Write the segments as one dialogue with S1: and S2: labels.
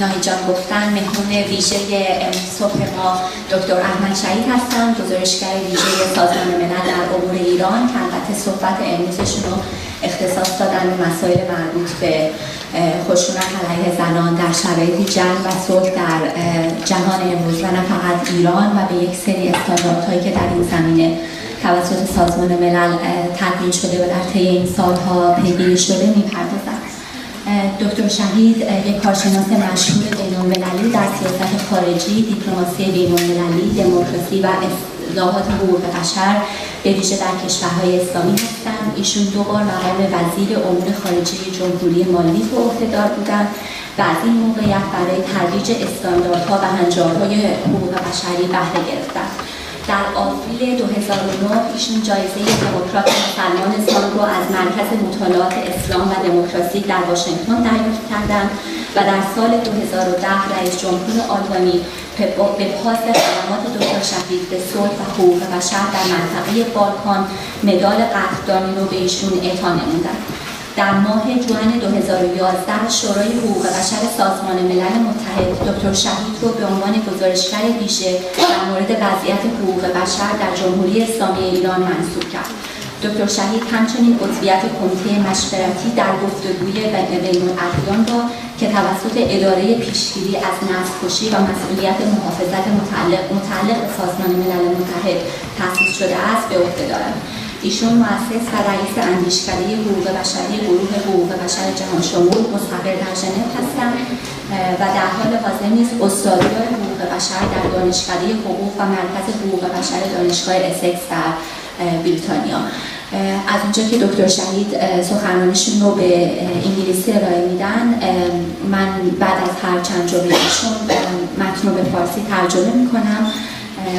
S1: ناهید جان گفتن، مهمون ویژه صبح ما دکتر احمد شهید هستند، گزارشگر ویژه سازمان ملل در امور ایران که البته صحبت امروزشون رو اختصاص دادن به مسائل مربوط به خشونت علیه زنان در شرایط جنگ و صلح در جهان امروز و نه فقط ایران و به یک سری استانداردهایی که در این زمینه توسط سازمان ملل تدوین شده و در طی این سالها پیگیری شده میپردازند. دکتر شهید یک کارشناس مشهور بین‌المللی در سیاست خارجی، دیپلماسی بین‌المللی، دموکراسی و اصلاحات حقوق بشر به ویژه در کشورهای اسلامی هستند. ایشون 2 بار مقام وزیر امور خارجه جمهوری مالی به عهده دار بودند و از این موقعیت برای ترویج استانداردها و هنجارهای حقوق بشری بهره گرفتند. در آوریل 2009 ایشون جایزه دموکرات مسلمان سال رو از مرکز مطالعات اسلام و دموکراسی در واشنگتن دریافت کردند و در سال 2010 رئیس جمهور آلبانی به پاس خدمات دکتر شهید به صلح و حقوق بشر در منطقه بالکان مدال قدردانی رو به ایشون اعطا نمودند. در ماه جوان 2011 شورای حقوق بشر سازمان ملل متحد دکتر شهید رو به عنوان گزارشگر ویژه در مورد وضعیت حقوق بشر در جمهوری اسلامی ایران منصوب کرد. دکتر شهید همچنین عضویت کمیته مشورتی در گفتگوی بین‌الادیان را که توسط اداره پیشگیری از نسل‌کشی و مسئولیت محافظت متعلق به سازمان ملل متحد تأسیس شده است به عهده دارند. ایشون مؤسس و رئیس اندیشکده حقوق بشری گروه حقوق بشر جهان شمول مستقر در ژنو هستند و در حال حاضر نیز استادیار حقوق بشر در دانشکده حقوق و مرکز حقوق بشر دانشگاه اسکس در بریتانیا. از اونجا که دکتر شهید سخنرانیشون رو به انگلیسی ارائه میدن، من بعد از هر چند جمله‌شون متن رو به فارسی ترجمه میکنم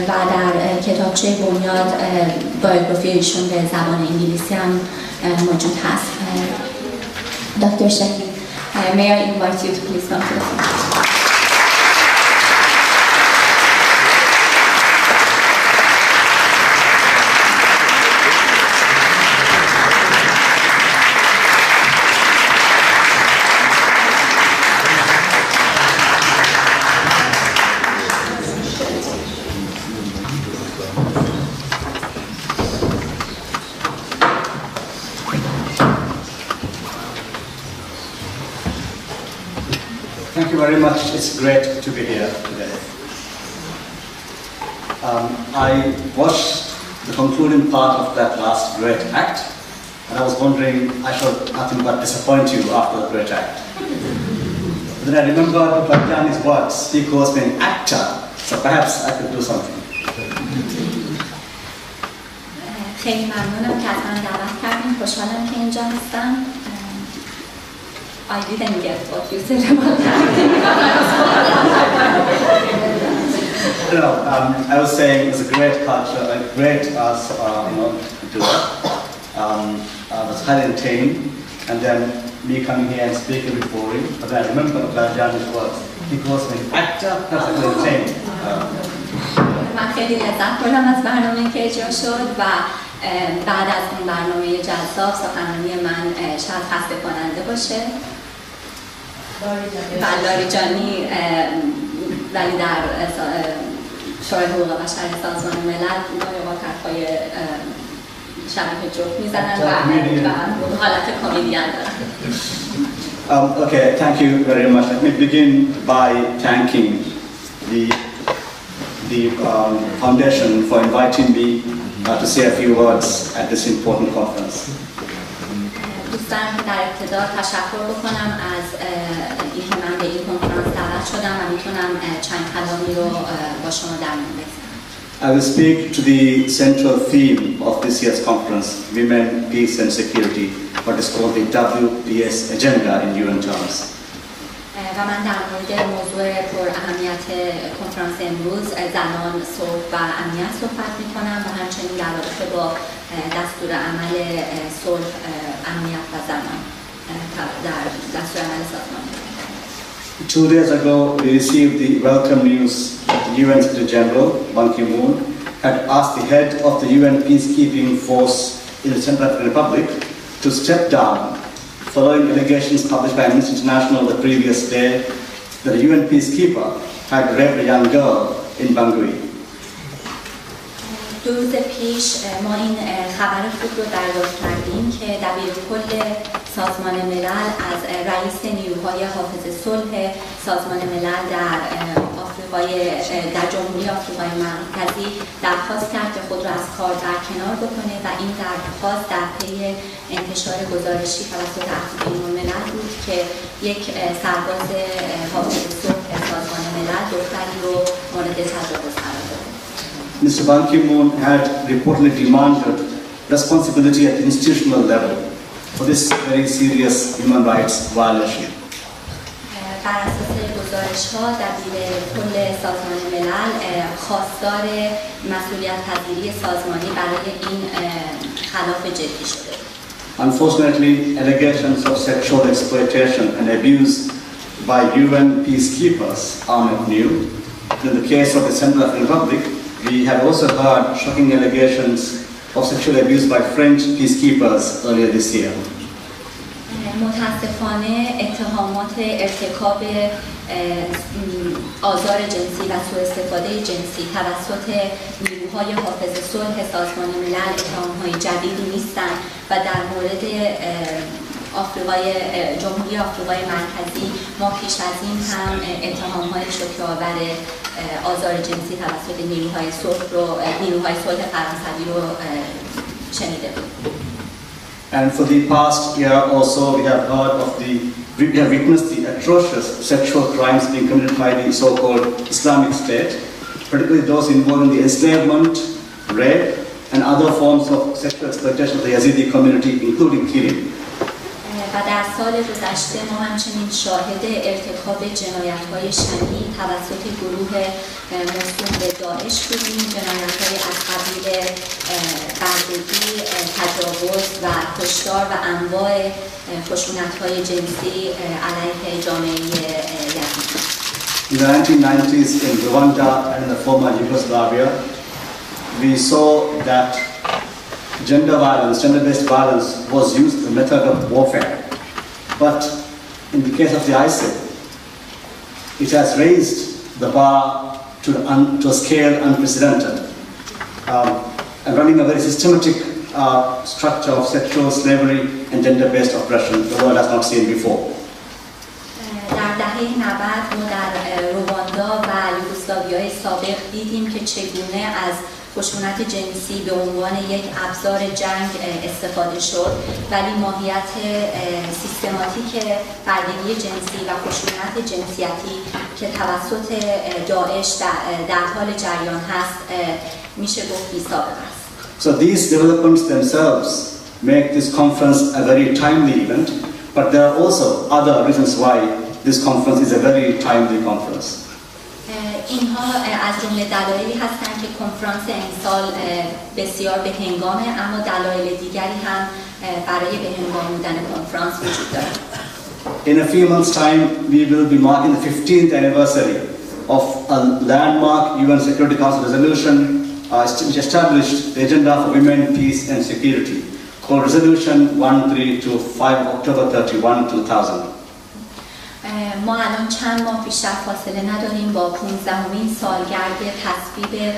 S1: و در کتابچه بنیاد بایوگرافی ایشون به زبان انگلیسی هم موجود هست. دکتر شهید، may I invite you to please come to the front.
S2: Thank you very much. It's great to be here today. I watched the concluding part of that last great act, and I was wondering I should nothing but disappoint you after the great act. But then I remembered Bhagyan's words. He calls me an actor, so perhaps I could do something.
S1: خیلی ممنونم که از من دعوت کردین. خوشحالم که اینجا هستم. I didn't get what you said about that.
S2: No, I was saying it's a great culture, a great to do that. I was highly entertaining, and then me coming here and speaking before him. But I remember Bhagyan's words. He calls me an actor, that's entertaining.
S1: من خیلی لذت بردم از برنامه که اجرا شد و بعد از اون برنامه جذاب سخنرانی من شاید خسته کننده باشه. لاریجانی ولی در شورای حقوق بشر سازمان ملل گاهی اوقات حرفای شبیه جوک میزنن و حالت کمدین دارن.
S2: Okay, thank you very much. Let me begin by thanking the foundation for inviting me to say a few words at this important conference.
S1: دوستان در ابتدا تشکر بکنم از اینکه من به این کنفرانس دعوت شدم و میتونم چند کلامی رو با شما در میون بگذارم.
S2: I will speak to the central theme of this year's conference, Women, Peace and Security, what is called the WPS agenda in UN terms.
S1: و من در مورد موضوع پر اهمیت کنفرانس امروز زنان، صلح و امنیت صحبت میکنم و همچنین در رابطه با دستور عمل صلح، امنیت و زنان در دستور عمل سازمان.
S2: 2 days ago, we received the welcome news that the UN Secretary General, Ban Ki-moon, had asked the head of the UN peacekeeping force in the Central African Republic to step down following allegations published by Amnesty International the previous day that a UN peacekeeper had raped a young girl in Bangui.
S1: 2 روز پیش ما این خبر خوب رو دریافت کردیم که دبیرکل سازمان ملل از رئیس نیروهای حافظ صلح سازمان ملل در جمهوری آفریقای مرکزی درخواست کرد که خود را از کار برکنار بکنه و این درخواست در پی انتشار گزارشی توسط بین‌الملل بود که یک سرباز حافظ صلح سازمان ملل دختری رو مورد تجاوز قرار داد.
S2: Mr. Ban Ki-moon had reportedly demanded responsibility at the institutional level for this very serious human rights violation.
S1: بر اساس گزارش‌ها دبیرکل سازمان ملل خواستار مسئولیت پذیری سازمانی برای این خلاف جدی شده.
S2: Unfortunately, allegations of sexual exploitation and abuse by UN peacekeepers are not new. In the case of the Central African Republic, we have also heard shocking allegations of sexual abuse by French peacekeepers earlier this year.
S1: متاسفانه اتهامات ارتکاب آزار جنسی و سوء استفاده جنسی توسط نیروهای حافظ صلح سازمان ملل اتهام‌های جدیدی نیستند و در مورد جمهوری آفریقای مرکزی ما پیش از این هم اتهام‌های شوکه‌آور آزار جنسی توسط نیروهای صلح فرانسوی رو شنیده بودیم.
S2: And for the past year also, we have witnessed the atrocious sexual crimes being committed by the so-called Islamic State, particularly those involving the enslavement, rape, and other forms of sexual exploitation of the Yazidi community, including killing.
S1: و در سال گذشته ما همچنین شاهد ارتکاب جنایت‌های شنیع توسط گروه موسوم به داعش بودیم، جنایت‌های از قبیل بردگی، تجاوز و کشتار و انواع خشونت‌های جنسی علیه جامعه یزیدی.
S2: In the 1990s in Rwanda and in the former Yugoslavia, we saw that gender-based violence was used as a method of warfare. But in the case of the ISIL, it has raised the bar to a scale unprecedented and running a very systematic structure of sexual slavery and gender-based oppression the world has not seen before.
S1: در دهه 90 ما در رواندا و یوگسلاویای سابق دیدیم که چگونه از خشونت جنسی به عنوان یک ابزار جنگ استفاده شد، ولی ماهیت سیستماتیک بردگی جنسی و خشونت جنسیتی که توسط داعش در حال جریان هست میشه گفت بی‌سابقه است.
S2: So these developments themselves make this conference a very timely event, but there are also other reasons why this conference is a very timely conference.
S1: اینها از جمله دلایلی هستند که کنفرانس امسال بسیار به هنگامه، اما دلایل دیگری هم برای به هنگام بودن کنفرانس وجود دارد.
S2: In a few months' time, we will be marking the 15th anniversary of a landmark UN Security Council resolution which established the agenda for women, peace and security, called Resolution 1325, October 31, 2000.
S1: ما الان چند ماه بیشتر فاصله نداریم با 15مین سالگرد تصویب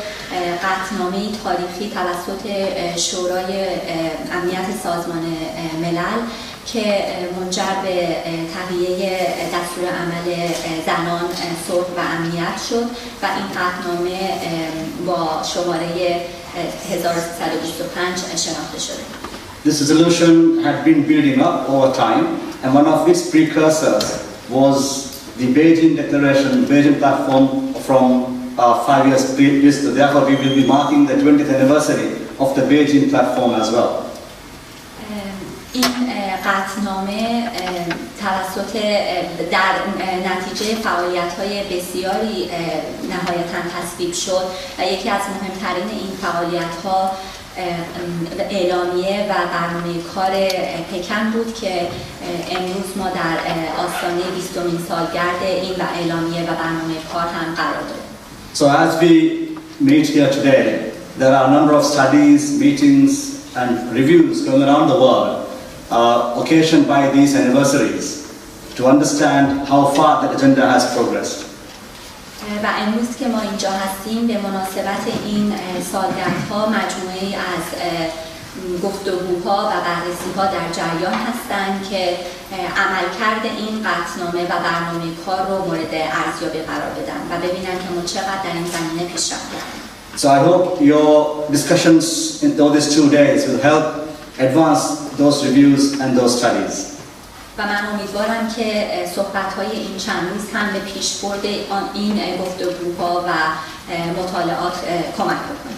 S1: قطعنامه تاریخی توسط شورای امنیت سازمان ملل که منجر به تهیه دستور عمل زنان، صلح و امنیت شد و این قطعنامه با شماره 1325 شناخته شده.
S2: This resolution had been building up over time, and one of its precursors was the Beijing Declaration, Beijing Platform from 5 years previous. Therefore, we will be marking the 20th anniversary of the Beijing Platform as well.
S1: این قطعنامه توسط در نتیجه فعالیت‌های بسیاری نهایتاً تصویب شد و یکی از مهمترین این فعالیت‌ها اعلامیه و برنامه کار پکن بود که امروز ما در آستانه 20مین سالگرد این و اعلامیه و برنامه کار هم قرار داریم.
S2: So as we meet here today, there are a number of studies, meetings and reviews going around the world occasioned by these anniversaries to understand how far the agenda has progressed.
S1: و امروز که ما اینجا هستیم به مناسبت این سالگردها مجموعه‌ای از گفتگوها و بررسی‌ها در جریان هستند که عملکرد این قطعنامه و برنامه کار رو مورد ارزیابی قرار بدن و ببینن که ما چقدر در این زمینه پیشرفت کردیم.
S2: So I hope your discussions in these 2 days will help advance those reviews and those studies.
S1: و من امیدوارم که صحبت‌های این چند روز هم به پیشبرد این گفتگوها و مطالعات کمک بکنه.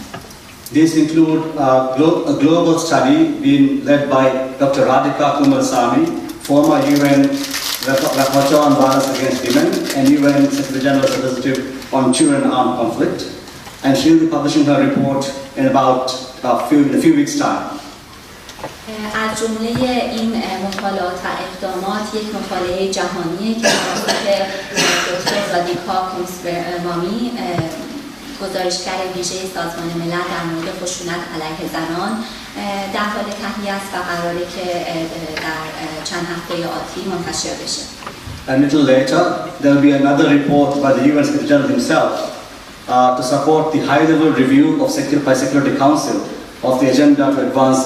S2: These include a global study being led by Dr. Radhika Kumarasamy, former UN Rapporteur on Violence Against Women and UN Secretary General Representative on Children and Armed Conflict, and she will be publishing her report in about a few weeks' time.
S1: از جمله این مطالعات و اقدامات یک مطالعه جهانیه که توسط دکتر رادیکا کوماراسامی گزارشگر ویژه سازمان ملل در مورد خشونت علیه زنان در حال تهیه است و قراره که در چند هفته آتی منتشر بشه.
S2: And a little later, there will be another report by the UN Secretary General himself to support the high-level review by Security Council of the agenda to advance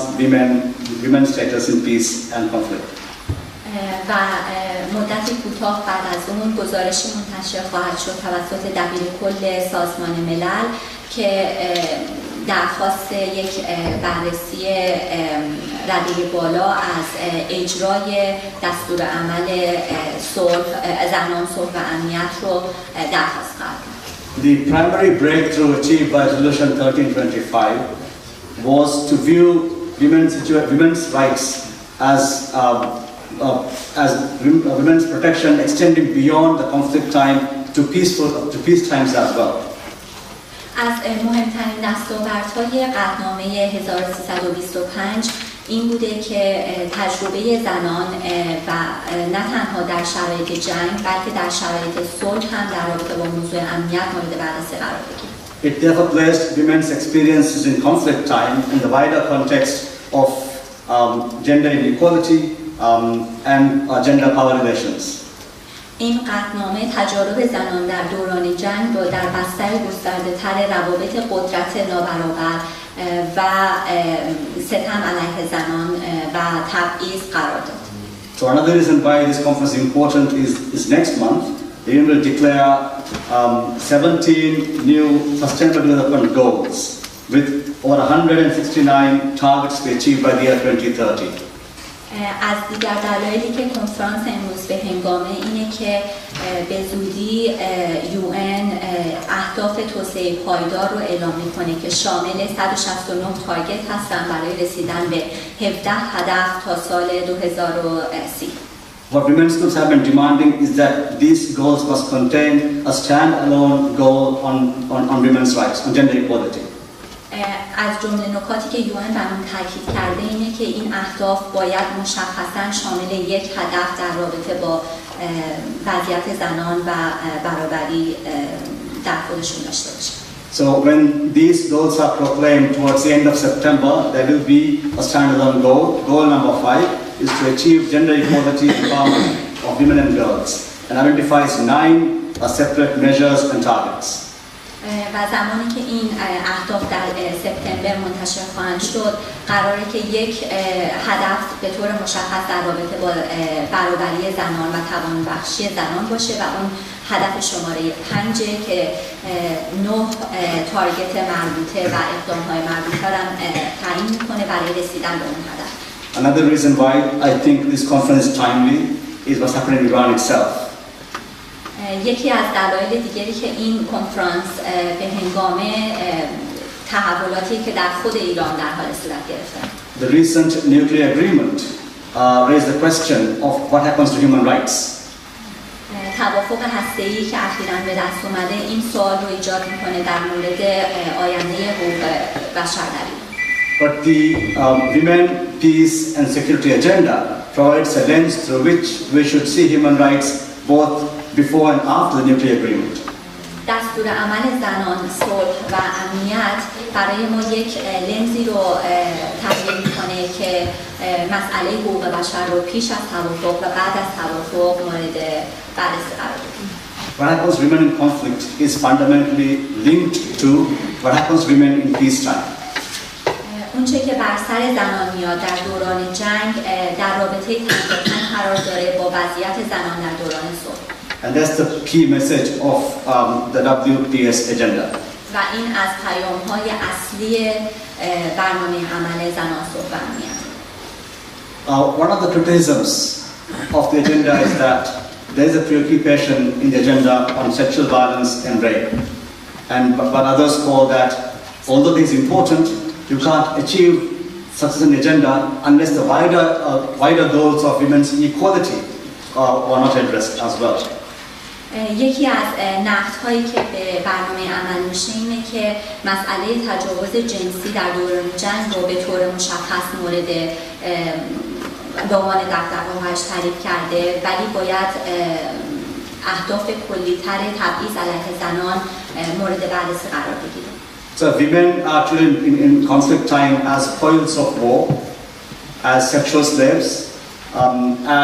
S2: women's status in peace and conflict.
S1: و مدتی کوتاه بعد از اون گزارشی منتشر خواهد شد توسط دبیرکل سازمان ملل که درخواست یک بررسی رده بالا از اجرای دستور عمل زنان صلح و امنیت رو درخواست خواهد کرد.
S2: The primary breakthrough achieved by Resolution 1325 was to view women's rights as women's protection extending beyond the conflict time to peace times as well.
S1: از مهمترین دستاوردهای قطعنامه 1325 این بوده که تجربه زنان و نه تنها در شرایط جنگ بلکه در شرایط صلح هم در رابطه با موضوع امنیت مورد بررسی قرار بگیره.
S2: It therefore placed women's experiences in conflict time in the wider context of gender inequality and gender power relations.
S1: این قطعنامه تجارب زنان در دوران جنگ رو در بستر گسترده‌تر روابط قدرت نابرابر و ستم علیه زنان و تبعیض قرار داد.
S2: So another reason why this conference is important is next month the UN will declare 17 new Sustainable Development Goals with over 169 targets to be achieved by the year 2030.
S1: از دیگر دلایلی که کنفرانس امروز به هنگامه اینه که به زودی UN اهداف توسعه پایدار رو اعلام میکنه که شامل 169 تارگت هستن برای رسیدن به 17 هدف تا سال 2030.
S2: What women's groups have been demanding is that these goals must contain a stand-alone goal on women's rights, on gender equality.
S1: از جمله نکاتی که UN بر اون تاکید کرده اینه که این اهداف باید مشخصاً شامل یک هدف در رابطه با وضعیت زنان و برابری در خودشون داشته باشه.
S2: So when these goals are proclaimed towards the end of September, there will be a standalone goal. Goal number 5 is to achieve gender equality empowerment of women and girls and identifies 9 separate measures and targets.
S1: و زمانی که این اهداف در سپتامبر منتشر خواهند شد قراره که یک هدف به طور مشخص در رابطه با برابری زنان و توانبخشی زنان باشه و اون هدف شماره 5 که 9 تارگت مربوطه و اقدام‌های مربوطه را تعیین می‌کنه برای رسیدن به اون هدف.
S2: Another reason why I think this conference is timely is what's happening in Iran itself.
S1: یکی از دلایل دیگری که این کنفرانس به هنگام تحولاتی که در خود ایران در حال صورت گرفته.
S2: The recent nuclear agreement raised the question of what happens to human rights.
S1: توافق هسته‌ای که اخیراً به دست اومده این سوال رو ایجاد میکنه در مورد آینده حقوق بشر در ایران.
S2: But the Women, Peace and Security Agenda provides a lens through which we should see human rights both before and after the nuclear agreement.
S1: دستور عمل زنان، صلح و امنیت برای ما یک لنزی رو تحلیل می‌کنه میکنه که مسئله حقوق بشر رو پیش از توافق و بعد از توافق مورد بررسی قرار بدیم.
S2: What happens to women in conflict is fundamentally linked to what happens to women in peacetime.
S1: اونچه که بر سر زنان میاد در دوران جنگ در رابطه تنگ قرار داره با وضعیت زنان در دوران صلح.
S2: And that's the key message of the WPS agenda.
S1: و این از پیام‌های اصلی برنامه عمل زنان صلح و امنیت.
S2: One of the criticisms of the agenda is that there is a preoccupation in the agenda on sexual violence and rape. But others call that, although this is important, you can't achieve success in the agenda unless the wider goals of women's equality are not addressed as well.
S1: یکی از نقدهایی که به برنامه عمل میشه اینه که مسئله تجاوز جنسی در دوران جنگ رو به طور مشخص مورد به عنوان دغدغه‌هاش تعریف کرده، ولی باید اهداف کلی‌تر تبعیض علیه زنان مورد بررسی قرار بگیره.
S2: So women are treated in conflict time as foils of war, as sexual slaves,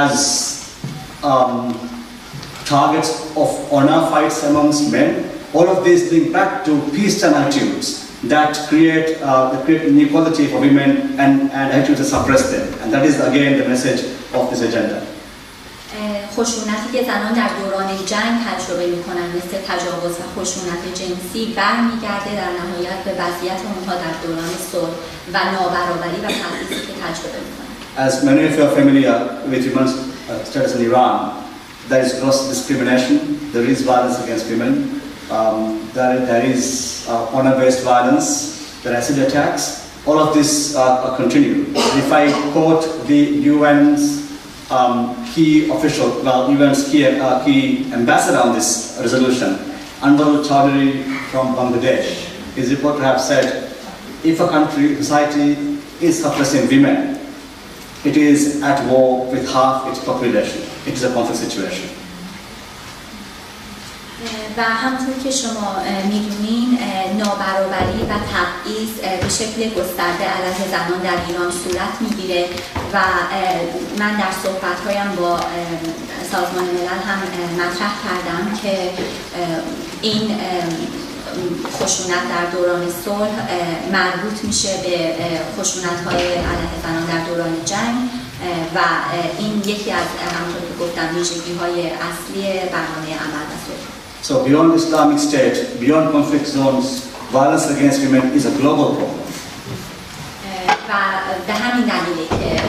S2: as targets of honor fights amongst men. All of these link back to peacetime attitudes that create inequality for women and attitudes to suppress them. And that is again the message of this agenda.
S1: خشونتی که زنان در دوران جنگ تجربه می‌کنند مثل تجاوز و خشونت جنسی برمیگرده در نهایت به وضعیت اونها در دوران صلح و نابرابری و تبعیضی که تجربه می‌کنند.
S2: As many of you are familiar with women's status in Iran, there is gross discrimination, there is violence against women, there is honor-based violence, there are acid attacks. All of this continue. If I quote the UN's key official, UN's key ambassador on this resolution, Anwar Chowdhury from Bangladesh, his report have said, if a country, society is suppressing women, it is at war with half its population. It is a conflict situation.
S1: و همونطور که شما میدونین نابرابری و تبعیض به شکل گسترده علیه زنان در ایران صورت میگیره و من در صحبت‌هایم با سازمان ملل هم مطرح کردم که این خشونت در دوران صلح مربوط میشه به خشونت‌های علیه زنان در دوران جنگ و این یکی از همونطور که گفتم ویژگی‌های اصلی برنامه عمل و صلح.
S2: So beyond Islamic State, beyond conflict zones, violence against women is a global problem.
S1: و به همین دلیله که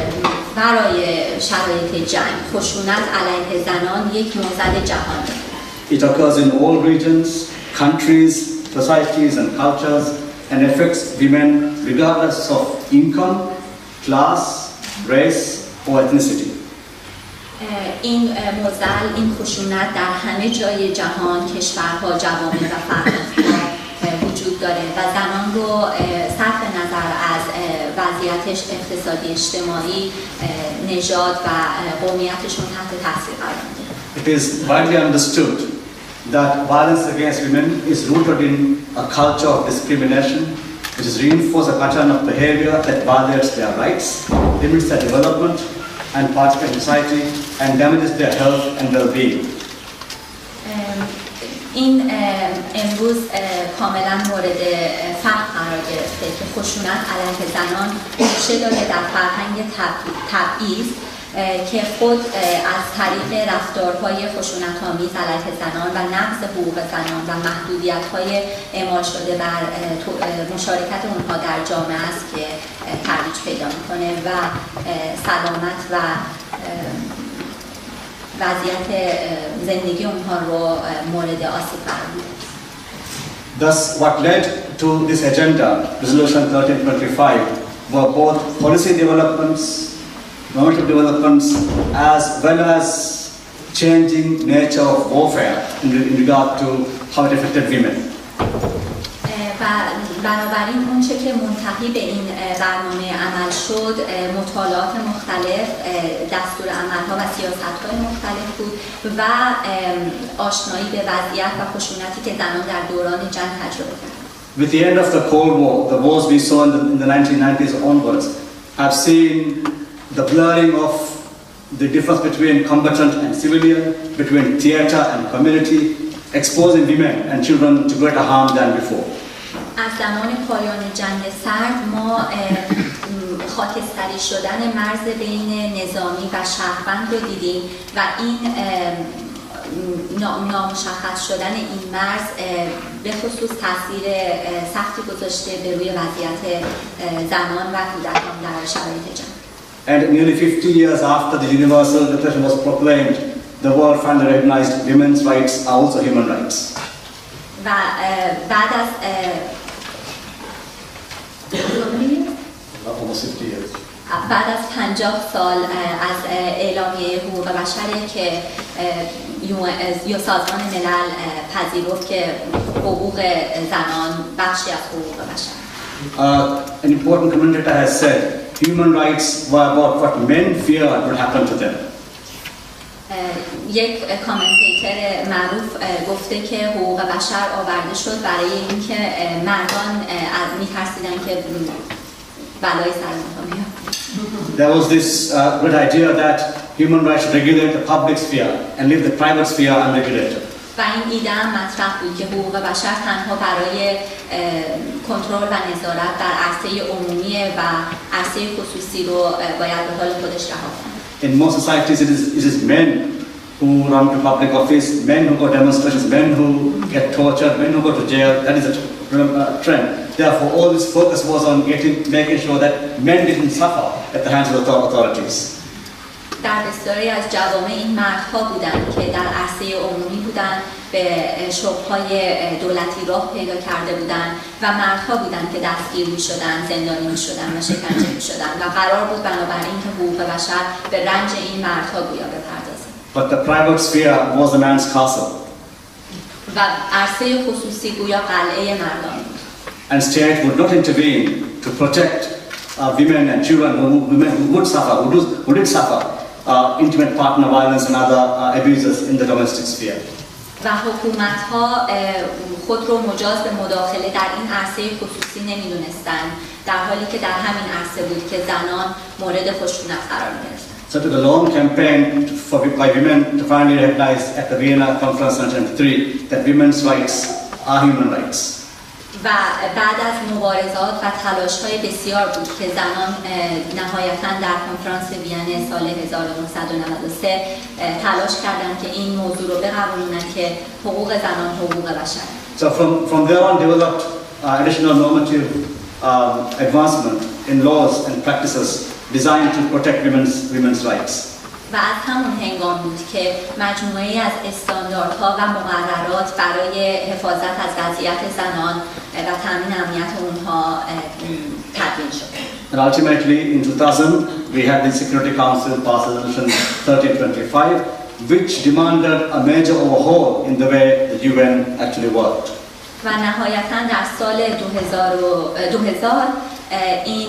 S1: برای شرایط جنگ خشونت علیه زنان یک موضوع جهانی.
S2: It occurs in all regions, countries, societies and cultures and affects women regardless of income, class, race or ethnicity.
S1: این معضل، این خشونت در همه جای جهان، کشورها، جوامع و فرهنگ‌ها وجود داره و زنان رو صرف نظر از وضعیتش اقتصادی، اجتماعی، نژاد و قومیتشون تحت تاثیر قرار میده.
S2: It is widely understood that violence against women is rooted in a culture of discrimination, which is reinforced a pattern of behavior that violates their rights, limits their development and participate in society and damages their health and well-being.
S1: این امروز کاملا مورد فهم قرار گرفته که خشونت علیه زنان ریشه داره در فرهنگ تبعیض که خود از طریق رفتارهای خشونت‌آمیز علیه زنان و نقض حقوق زنان و محدودیت‌های اعمال شده بر مشارکت اونها در جامعه است که ترویج پیدا می‌کنه و سلامت و وضعیت زندگی اونها رو مورد آسیب قرار میده.
S2: Thus, what led to this agenda, Resolution 1325, were both policy developments, normative developments, as well as changing nature of warfare in regard to how it affected women.
S1: و بنابراین اونچه که منتهی به این برنامه عمل شد مطالعات مختلف، دستور عملها و سیاست‌های مختلف بود و آشنایی به وضعیت و خشونتی که زنان در دوران جنگ تجربه کردند.
S2: With the end of the Cold War, the wars we saw in the 1990s onwards, I've seen the blurring of the difference between combatant and civilian, between theatre and community, exposing women and children to greater harm than before.
S1: از زمان پایان جنگ سرد ما خاکستری شدن مرز بین نظامی و شهروند رو دیدیم و این نامشخص شدن این مرز به خصوص تاثیر سختی گذاشته به روی وضعیت زنان و کودکان در شرایط جنگ.
S2: And nearly 50 years after the Universal Declaration was proclaimed, the world finally recognized women's rights are also human rights.
S1: و بعد از
S2: almost 50 years.
S1: بعد از 50 سال از اعلامیه حقوق بشر که سازمان ملل پذیرفت که حقوق زنان بخشی از حقوق بشر.
S2: An important commentator has said human rights were about what men feared would happen to them.
S1: یک کامنتیتر معروف گفته که حقوق بشر آورده شد برای اینکه مردان می‌ترسیدن که بلای سر اونها بیاد.
S2: There was this good idea that human rights should regulate the public sphere and leave the private sphere unregulated.
S1: و این ایده هم مطرح بود که حقوق بشر تنها برای کنترل و نظارت در عرصه عمومی و عرصه خصوصی رو باید به حال خودش رها کنه.
S2: In most societies it is men who run to public office, men who go to demonstrations, men who get tortured, men who go to jail. That is a trend. Therefore all this focus was on making sure that men didn't suffer at the hands of the authorities.
S1: در بسیاری از جوامع این مردها بودند که در عرصه عمومی بودند، به شغل‌های دولتی راه پیدا کرده بودند و مردها بودند که دستگیر می‌شدند، زندانی می‌شدند و شکنجه می‌شدند و قرار بود بنابراین که حقوق بشر به رنج این مردها گویا بپردازه.
S2: But the private sphere was a man's castle.
S1: و عرصه خصوصی گویا قلعه مردان بود.
S2: And state would not intervene to protect women and children who would suffer, who did suffer intimate partner violence and other abuses in the domestic sphere.
S1: و حکومت‌ها خود رو مجاز به مداخله در این عرصه خصوصی نمی‌دونستند، در حالی که در همین عرصه بود که زنان مورد خشونت قرار می‌گرفتند.
S2: So it took a long campaign by women to finally recognize at the Vienna Conference in 1973 that women's rights are human rights.
S1: و بعد از مبارزات و تلاش‌های بسیار بود که زنان نهایتاً در کنفرانس وین سال 1993 تلاش کردند که این موضوع رو بقبولونن که حقوق زنان حقوق بشر.
S2: So from there on developed additional normative advancement in laws and practices designed to protect women's rights.
S1: و از همون هنگام بود که مجموعه‌ای از استانداردها و مقررات برای حفاظت از وضعیت زنان و تامین امنیت اونها تدوین شد.
S2: And ultimately in 2000 we had the Security Council pass resolution 1325 which demanded a major overhaul in the way the UN actually worked.
S1: و نهایتاً در سال 2000 این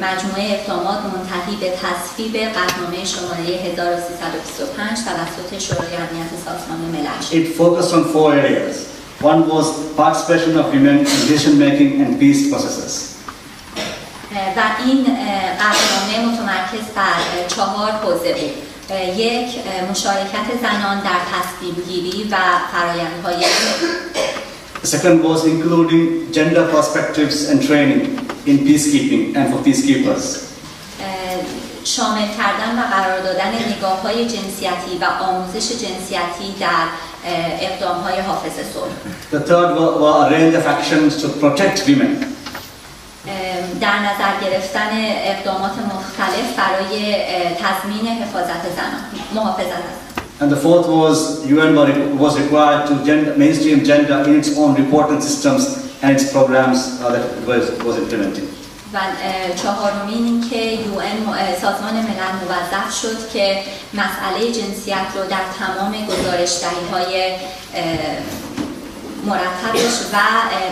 S1: مجموعه اقدامات منتهی به تصویب قطعنامه شماره 1325 توسط شورای امنیت سازمان ملل شد.
S2: It focused on 4 areas. One was participation of women in decision making and peace processes.
S1: و این قطعنامه متمرکز بر 4 حوزه بود. یک، مشارکت زنان در تصمیم گیری و فرآیندهای.
S2: The second was including gender perspectives and training in peacekeeping and for peacekeepers.
S1: شامل کردن و قرار دادن نگاه‌های جنسیتی و آموزش جنسیتی در اقدام‌های حافظ صلح.
S2: The third were a range of actions to protect women.
S1: در نظر گرفتن اقدامات مختلف برای تضمین حفاظت زنان، محافظت از زنان.
S2: And the fourth was UN was required to mainstream gender in its own reporting systems and its programs that it was implementing.
S1: و چهارمین این که سازمان ملل موظف شد که مسئله جنسیت رو در تمام گزارش‌دهی‌های مرتبش و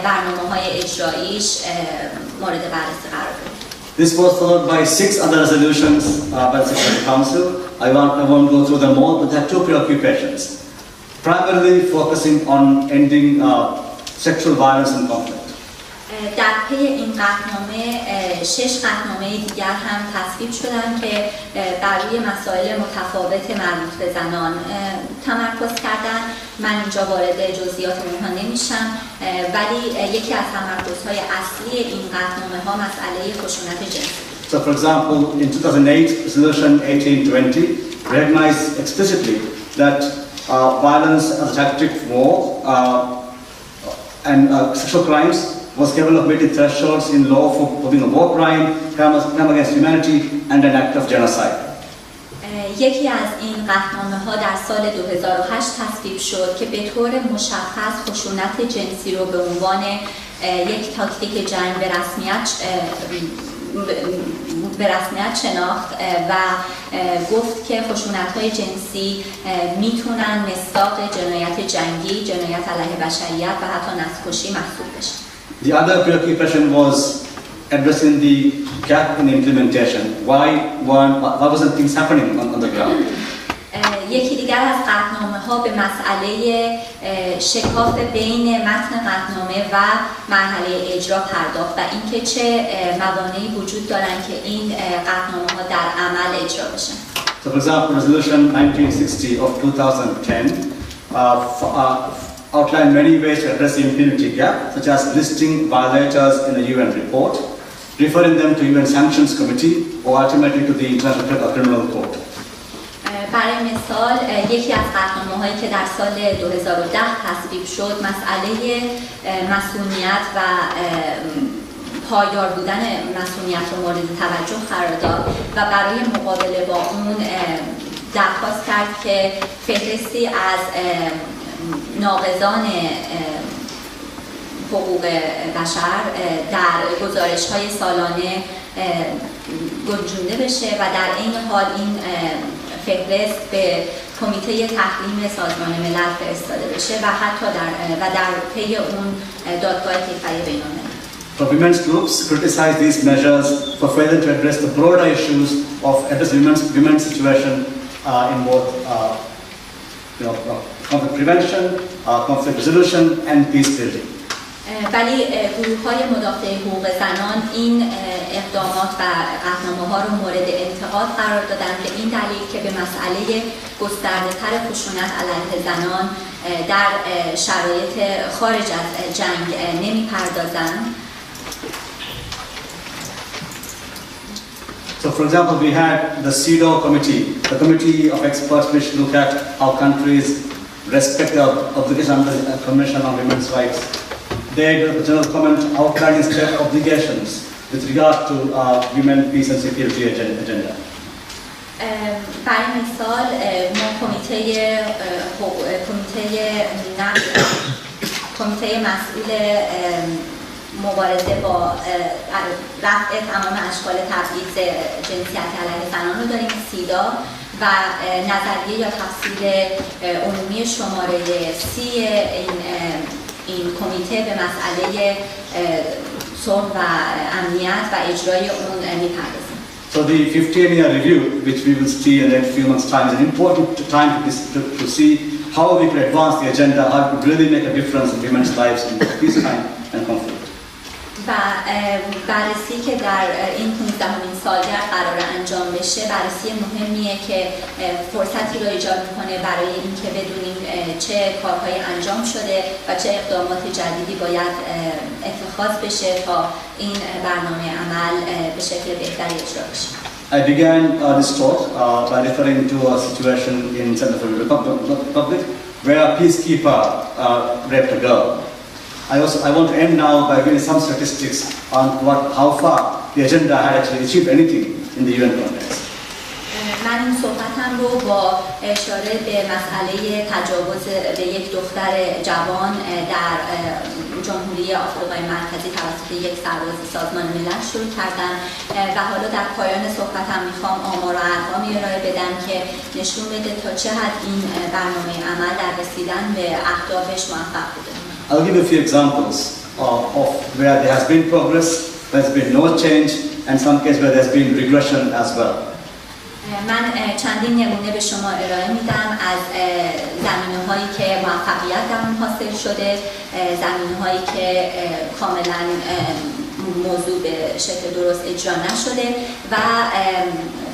S1: برنامه‌های اجراییش مورد بررسی قرار بده.
S2: This was followed by 6 other resolutions by the Security Council. I won't go through them all, but there are 2 preoccupations. Primarily focusing on ending sexual violence and conflict.
S1: در پی این قطعنامه 6 قطعنامه دیگر هم تصویب شدند که بر روی مسائل متفاوت مربوط به زنان تمرکز کردند. من اینجا وارد جزئیات اونها نمیشم، ولی یکی از تمرکزهای اصلی این قطعنامه ها مسئله خشونت جنسی.
S2: So for example, in 2008, Resolution 1820 recognized explicitly that violence as a tactic for war and sexual crimes was capable of meeting thresholds in law for being a war crime, crime against humanity, and an act of genocide.
S1: یکی از این قطعنامه ها در سال 2008 تصویب شد که به طور مشخص خشونت جنسی رو به عنوان یک تاکتیک جنگ به رسمیت شناخت و گفت که خشونت‌های جنسی میتونن مصداق جنایت جنگی، جنایت علیه بشریت و حتی نسل‌کشی محسوب بشن.
S2: The other preoccupation was addressing the gap in implementation. Why wasn't things happening on the ground?
S1: یکی دیگر از قطعنامه‌ها به مسئله شکاف بین متن قطعنامه و مرحله اجرا پرداخت و اینکه چه موانعی وجود دارن که این قطعنامه‌ها در عمل اجرا بشن.
S2: So for example, Resolution 1960 of 2010 outlined many ways to address the impunity gap, such as listing violators in a UN report, referring them to UN Sanctions Committee, or ultimately to the International Criminal Court.
S1: برای مثال یکی از قطعنامه‌هایی که در سال 2010 تصویب شد مسئله مسئولیت و پایدار بودن مسئولیت رو مورد توجه قرار داد و برای مقابله با اون درخواست کرد که فهرستی از ناقضان حقوق بشر در گزارش‌های سالانه گنجونده بشه و در این حال این فهرست به کمیته تحریم سازمان ملل فرستاده بشه و حتی در پی اون دادگاه کیفری بین‌المللی.
S2: So women's groups criticize these measures for failing to address the broader issues of women's situation in both conflict prevention, conflict resolution, and peace building.
S1: ولی گروه‌های مدافع حقوق زنان این اقدامات و قطعنامه‌ها رو مورد انتقاد قرار دادن به این دلیل که به مسئله گسترده‌تر خشونت علیه زنان در شرایط خارج از جنگ نمی‌پردازند.
S2: So for example, we had the CEDAW committee, the committee of experts which look at how countries respect the obligation under the Convention on Women's Rights. They did a general comment outlining state obligations with regard to women, peace and security agenda.
S1: برای مثال ما کمیته مسئول مبارزه با رفع تمام اشکال تبعیض جنسیت علیه زنان رو داریم، سیدا، و نظریه یا تفسیر عمومی شماره 30 این کمیته به مسئله صلح و امنیت و اجرای اون میپردازیم.
S2: So the 15-year review, which we will see in the next few months' time, is an important time to see how we could advance the agenda, how we could really make a difference in women's lives in peacetime and conflict.
S1: و بررسی که در این 15مین سالگرد قرار انجام بشه بررسی مهمیه که فرصتی رو ایجاد میکنه برای اینکه بدونیم چه کارهای انجام شده و چه اقدامات جدیدی باید اتخاذ بشه تا این برنامه عمل به شکل بهتری اجرا بشه.
S2: I began this talk by referring to a situation in Central Republic where a peacekeeper raped a girl. I want to end now by giving some statistics on how far the agenda had actually achieved anything in the UN context.
S1: من این صحبتم رو با اشاره به مسئله تجاوز به یک دختر جوان در جمهوری آفریقای مرکزی توسط یک سرباز سازمان ملل شروع کردم و حالا در پایان صحبتم میخوام آمار و ارقامی ارائه بدم که نشون بده تا چه حد این برنامه عمل در رسیدن به اهدافش موفق بوده.
S2: I'll give you a few examples of where there has been progress, there's been no change, and some cases where there's been regression as well.
S1: من چندین نمونه به شما ارائه میدم از زمینه‌هایی که موفقیت در اون حاصل شده، زمینه‌هایی که کاملا موضوع به شکل درست اجرا نشده و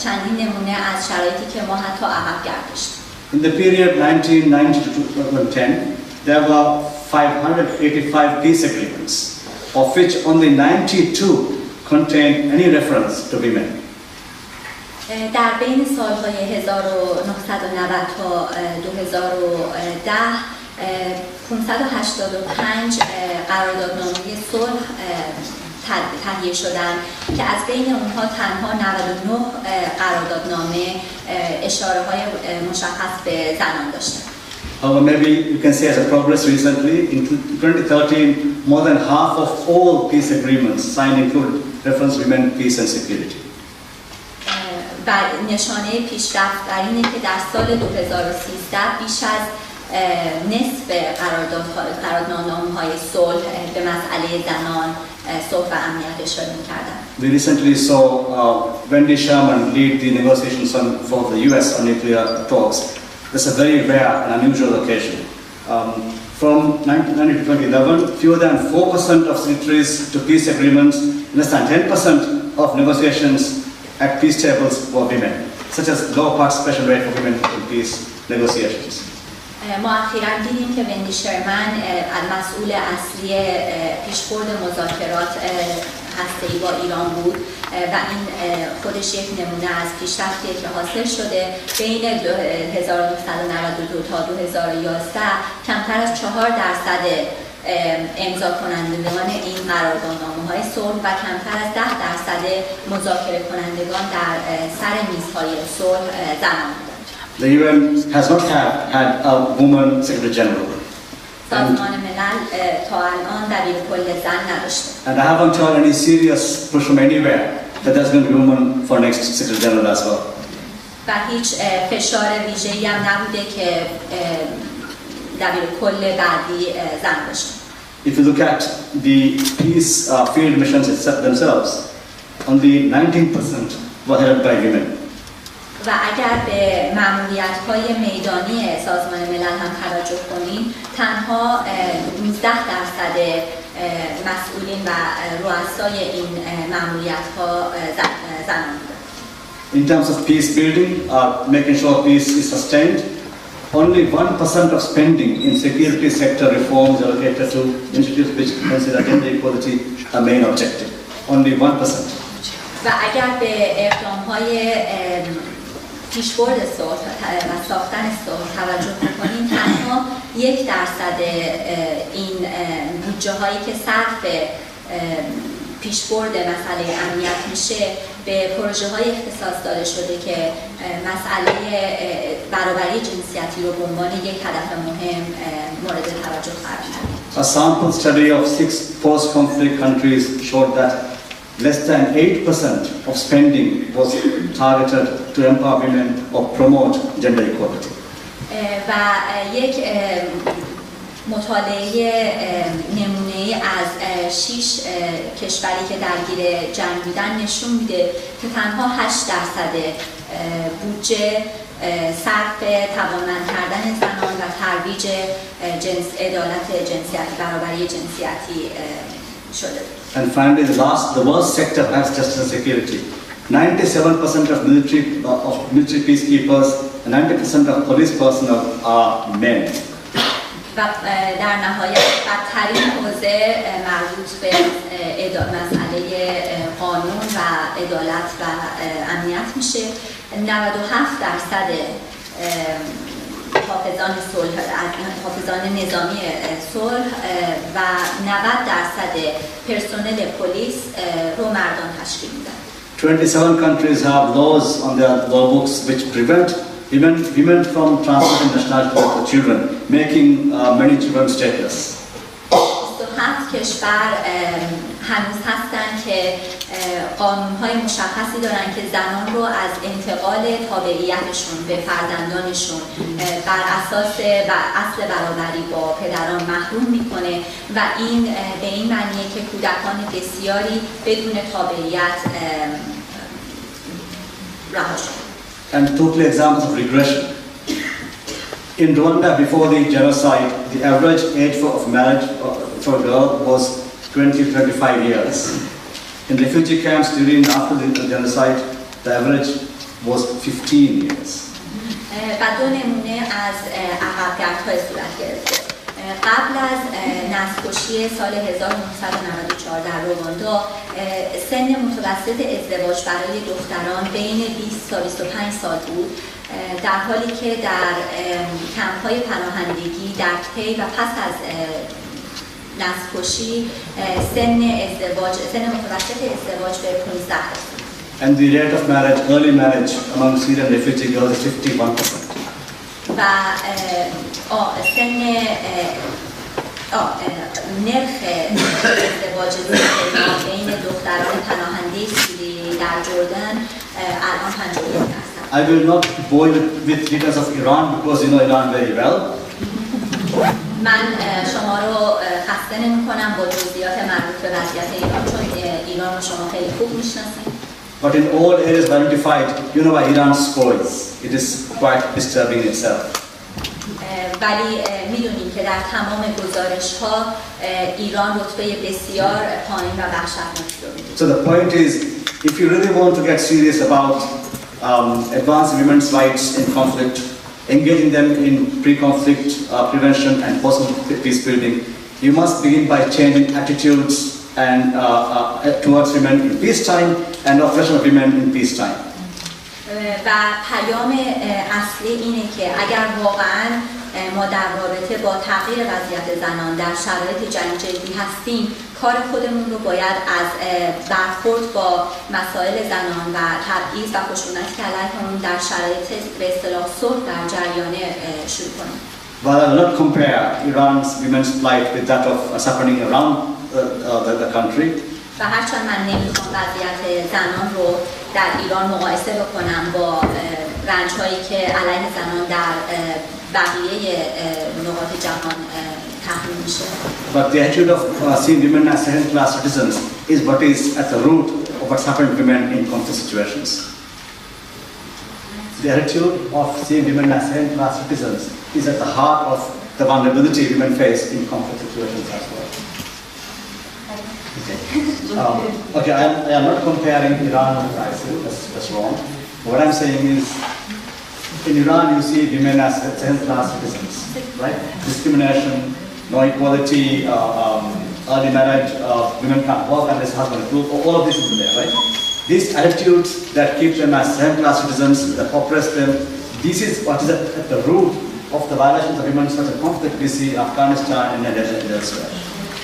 S1: چندین نمونه از شرایطی که ما حتی عقب گردشتیم.
S2: In the period 1990 to 2010, there were 585 peace agreements, of which only 92 contained any reference to women.
S1: در بین سالهای 1990 تا 2010 585 قراردادنامه صلح تهیه شدند که از بین اونها تنها 99 قراردادنامه اشاره‌های مشخص به زنان داشتند.
S2: However, maybe you can say as a progress recently, in 2013, more than half of all peace agreements signed include reference women, peace and security.
S1: و نشانه پیشرفت در اینه که در سال 2013 بیش از نصف قراردادنامه‌های صلح به مسئله زنان، صلح و امنیت اشاره می‌کردند.
S2: We recently saw Wendy Sherman lead the negotiations for the US on nuclear talks. This is a very rare and unusual occasion. From 1990 to 2011, fewer than 4% of signatories to peace agreements, less than 10% of negotiations at peace tables were women, such as low participation rate for women in peace negotiations.
S1: ما اخیراً دیدیم که وندی شرمن مسئول اصلی پیشبرد مذاکرات هسته‌ای با ایران بود و این خودش یک نمونه از پیشرفتیه که حاصل شده. بین 1992 تا 2011 کمتر از 4% امضا کنندگان این قراردادنامه‌های صلح و کمتر از 10% مذاکره کنندگان در سر میزهای صلح زنان بودند.
S2: The UN has not had a woman Secretary General.
S1: سازمان ملل تا الان دبیرکل زن نداشته.
S2: And I haven't heard any serious push from anywhere that there's going to be a woman for next Secretary General as well.
S1: و هیچ فشار ویژه‌ای هم نبوده که دبیرکل بعدی زن باشه.
S2: If you look at the peace field missions themselves, only 19% were headed by women.
S1: و اگر به مأموریت‌های میدانی سازمان ملل هم توجه کنیم، تنها 19% مسئولین و رؤسای این مأموریت‌ها زنان بودند.
S2: In terms of peace building, making sure peace is sustained, only 1% of spending in security sector reforms allocated to initiatives which consider gender equality a main objective. Only 1%.
S1: و اگر به اقدام‌های پیشبرد صلح و ساختن صلح توجه کنیم، تنها 1% این بودجه هایی که صرف پیشبرد مسئله امنیت میشه به پروژه های اختصاص داده شده که مسئله برابری جنسیتی رو به عنوان یک هدف مهم مورد توجه قرار میده.
S2: A sample study of 6 post-conflict countries showed that less than 8% of spending was targeted to empower women or promote gender equality.
S1: و یک مطالعه نمونه‌ای از 6 کشوری که درگیر جنگ بودن نشون میده که تنها 8% بودجه صرف توانمند کردن زنان و ترویج عدالت جنسیتی، برابری جنسیتی شده.
S2: And finally, the worst sector has justice and security. 97% of military peacekeepers and 90% of police personnel are men.
S1: و در نهایت بدترین حوزه مربوط به مسئله قانون و عدالت و امنیت میشه. 97% حافظان نظامی صلح و 90% پرسنل پلیس رو مردان تشکیل میدن.
S2: 27 countries have laws on their law books which prevent women from transferring nationality to children, making many children stateless.
S1: 27 کشور هنوز هستن که قانون‌های مشخصی دارن که زنان رو از انتقال تابعیتشون به فرزندانشون بر اساس اصل برابری با پدران محروم میکنه و این به این معنیه که کودکان بسیاری بدون تابعیت رها شدن.
S2: And totally examples of regression. In Rwanda, before the genocide, the average age of marriage for a girl was 20 to 25 years. In refugee camps during after the genocide, the average was 15 years.
S1: و دو نمونه از عقب‌گردهای صورت گرفته. قبل از نسل‌کشی سال 1994 در رواندا، سن متوسط ازدواج برای دختران بین 20 تا 25 سال بود، در حالی که در کمپ‌های پناهندگی در طی و پس از نسل‌کشی سن متوسط ازدواج به 15 رسید.
S2: And the rate of marriage, early marriage among Syrian refugee girls is 51%.
S1: و نرخ ازدواج بین دختران پناهنده سوریه در جردن الان 51%.
S2: I will not bore you with details of Iran because you know Iran very well.
S1: من شما رو خسته نمی‌کنم با جزئیات مربوط به وضعیت ایران، چون ایران رو شما خیلی خوب می‌شناسید.
S2: But in all areas identified, you know why Iran scores. It is quite disturbing itself.
S1: ولی می‌دونیم که در تمام گزارش‌ها ایران رتبه بسیار پایین و وحشتناکی رو می‌گیره.
S2: So the point is, if you really want to get serious about advancing women's rights in conflict, engaging them in pre-conflict prevention and post-peace building, you must begin by changing attitudes and towards women in peacetime and oppression of women in peacetime.
S1: و پیام اصلی اینه که اگر واقعاً ما در رابطه با تغییر وضعیت زنان در شرایط جنگ جدی هستیم، کار خودمون رو باید از برخورد با مسائل زنان و تبعیض و خشونت که علیه اون در شرایط به اصطلاح صلح در جریان شروع کنیم.
S2: While I will not compare Iran's women's plight with that of happening around the country,
S1: و هرچند من نمیخوام وضعیت زنان رو در ایران مقایسه بکنم با رنج‌هایی که علیه زنان در بقیه نقاط جهان تحمیل میشه.
S2: But the attitude of seeing women as second-class citizens is what is at the root of what's happened to women in conflict situations. The attitude of seeing women as second-class citizens is at the heart of the vulnerability women face in conflict situations as well. Okay, I am not comparing Iran with ISIL, that's wrong. What I'm saying is, in Iran you see women as second-class citizens, right? Discrimination, no equality, early marriage, women can't work unless husband is group, all of this is there, right? These attitudes that keep them as second-class citizens, that oppress them, this is what is at the root of the violations of women's rights and conflict we see in Afghanistan and elsewhere.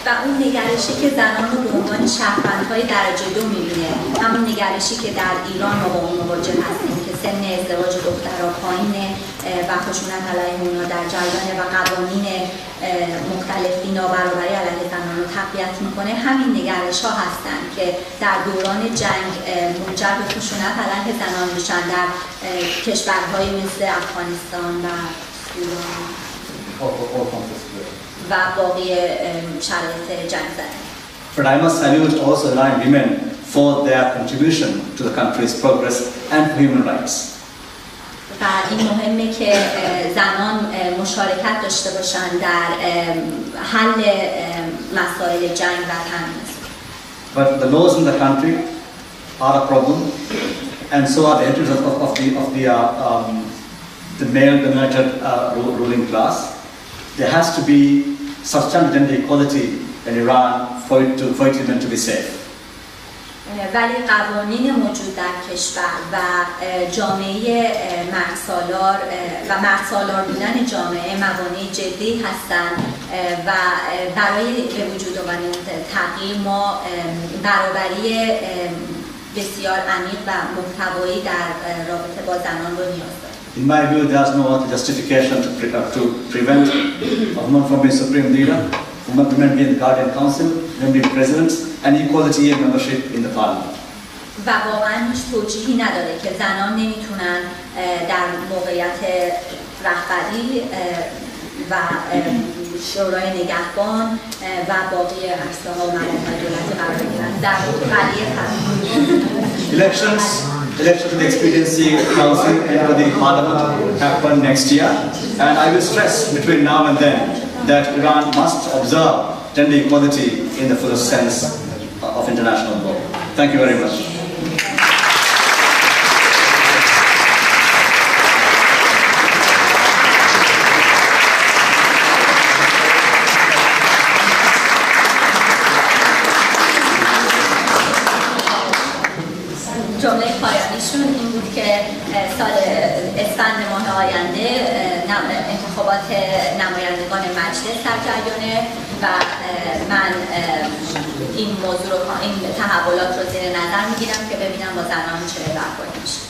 S1: و اون نگرشی که زنان رو به عنوان شهروندهای درجه 2 می‌بینه، همون نگرشی که در ایران ما با اون مواجه هستیم که سن ازدواج دخترها پایینه و خشونت علیه اونها در جریانه و قوانین مختلفی نابرابری علیه زنان رو تقویت میکنه، همین نگرش‌ها هستن که در دوران جنگ منجر به خشونت علیه زنان میشن در کشورهای مثل افغانستان و ایران و باقی شرایط جنگ زده.
S2: But I must salute also Iranian women for their contribution to the country's progress and human rights.
S1: و این مهمه که زنان مشارکت داشته باشند در حل مسائل جنگ و تمیز.
S2: But the laws in the country are a problem, and so are the interests of the male-dominated ruling class. There has to be substantial gender equality in Iran for women to be safe.
S1: ولی قوانین موجود در کشور و جامعه مردسالار و مردسالار بودن جامعه موانع جدی هستند و برای به وجود آوردن تغییر ما برابری بسیار عمیق و محتوایی در رابطه با زنان رو نیاز داریم.
S2: In my view, there is no other justification to prevent women from being supreme leader, women being the guardian council, women being presidents, and equality and membership in the parliament.
S1: و واقعا هیچ توجیهی نداره که زنان نمیتونن در موقعیت رهبری و شورای نگهبان و باقی اجزاها و مراکز دولتی قرار بگیرن در بقیه
S2: Elections election to the Expediency Council and to the Parliament happen next year. And I will stress between now and then that Iran must observe gender equality in the fullest sense of international law. Thank you very much.
S1: جمله پایانیشون این بود که سال اسفند ماه آینده انتخابات نمایندگان مجلس در جریانه و من این موضوع رو، این تحولات رو زیر نظر میگیرم که ببینم با زنان چه برخوردی میشه.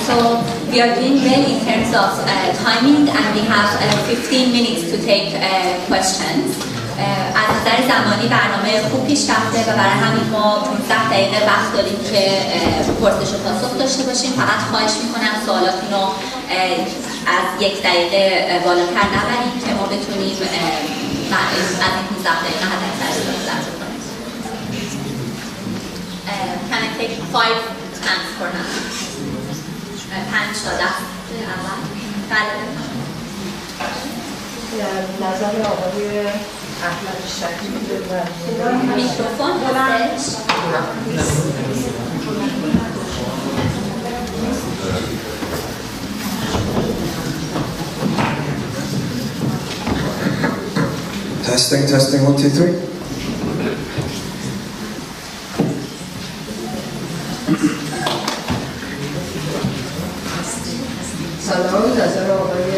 S1: So we are doing well in terms of timing and we have 15 minutes to take questions. از نظر زمانی برنامه خوب پیش رفته و برای همین ما 15 دقیقه وقت داریم که پرسش و پاسخ داشته باشیم. فقط خواهش میکنم سوالاتون رو از 1 دقیقه بالاتر نبریم که ما بتونیم از این 15 دقیقه حد اکثر استفاده کنیم. Can I take 5 hands for now? 5 تا 10 اول. بله.
S3: نظر آقای احمد شکیب
S1: میکروفون هستش.
S4: Testing 1 2 3.
S3: سلام، نظر آقای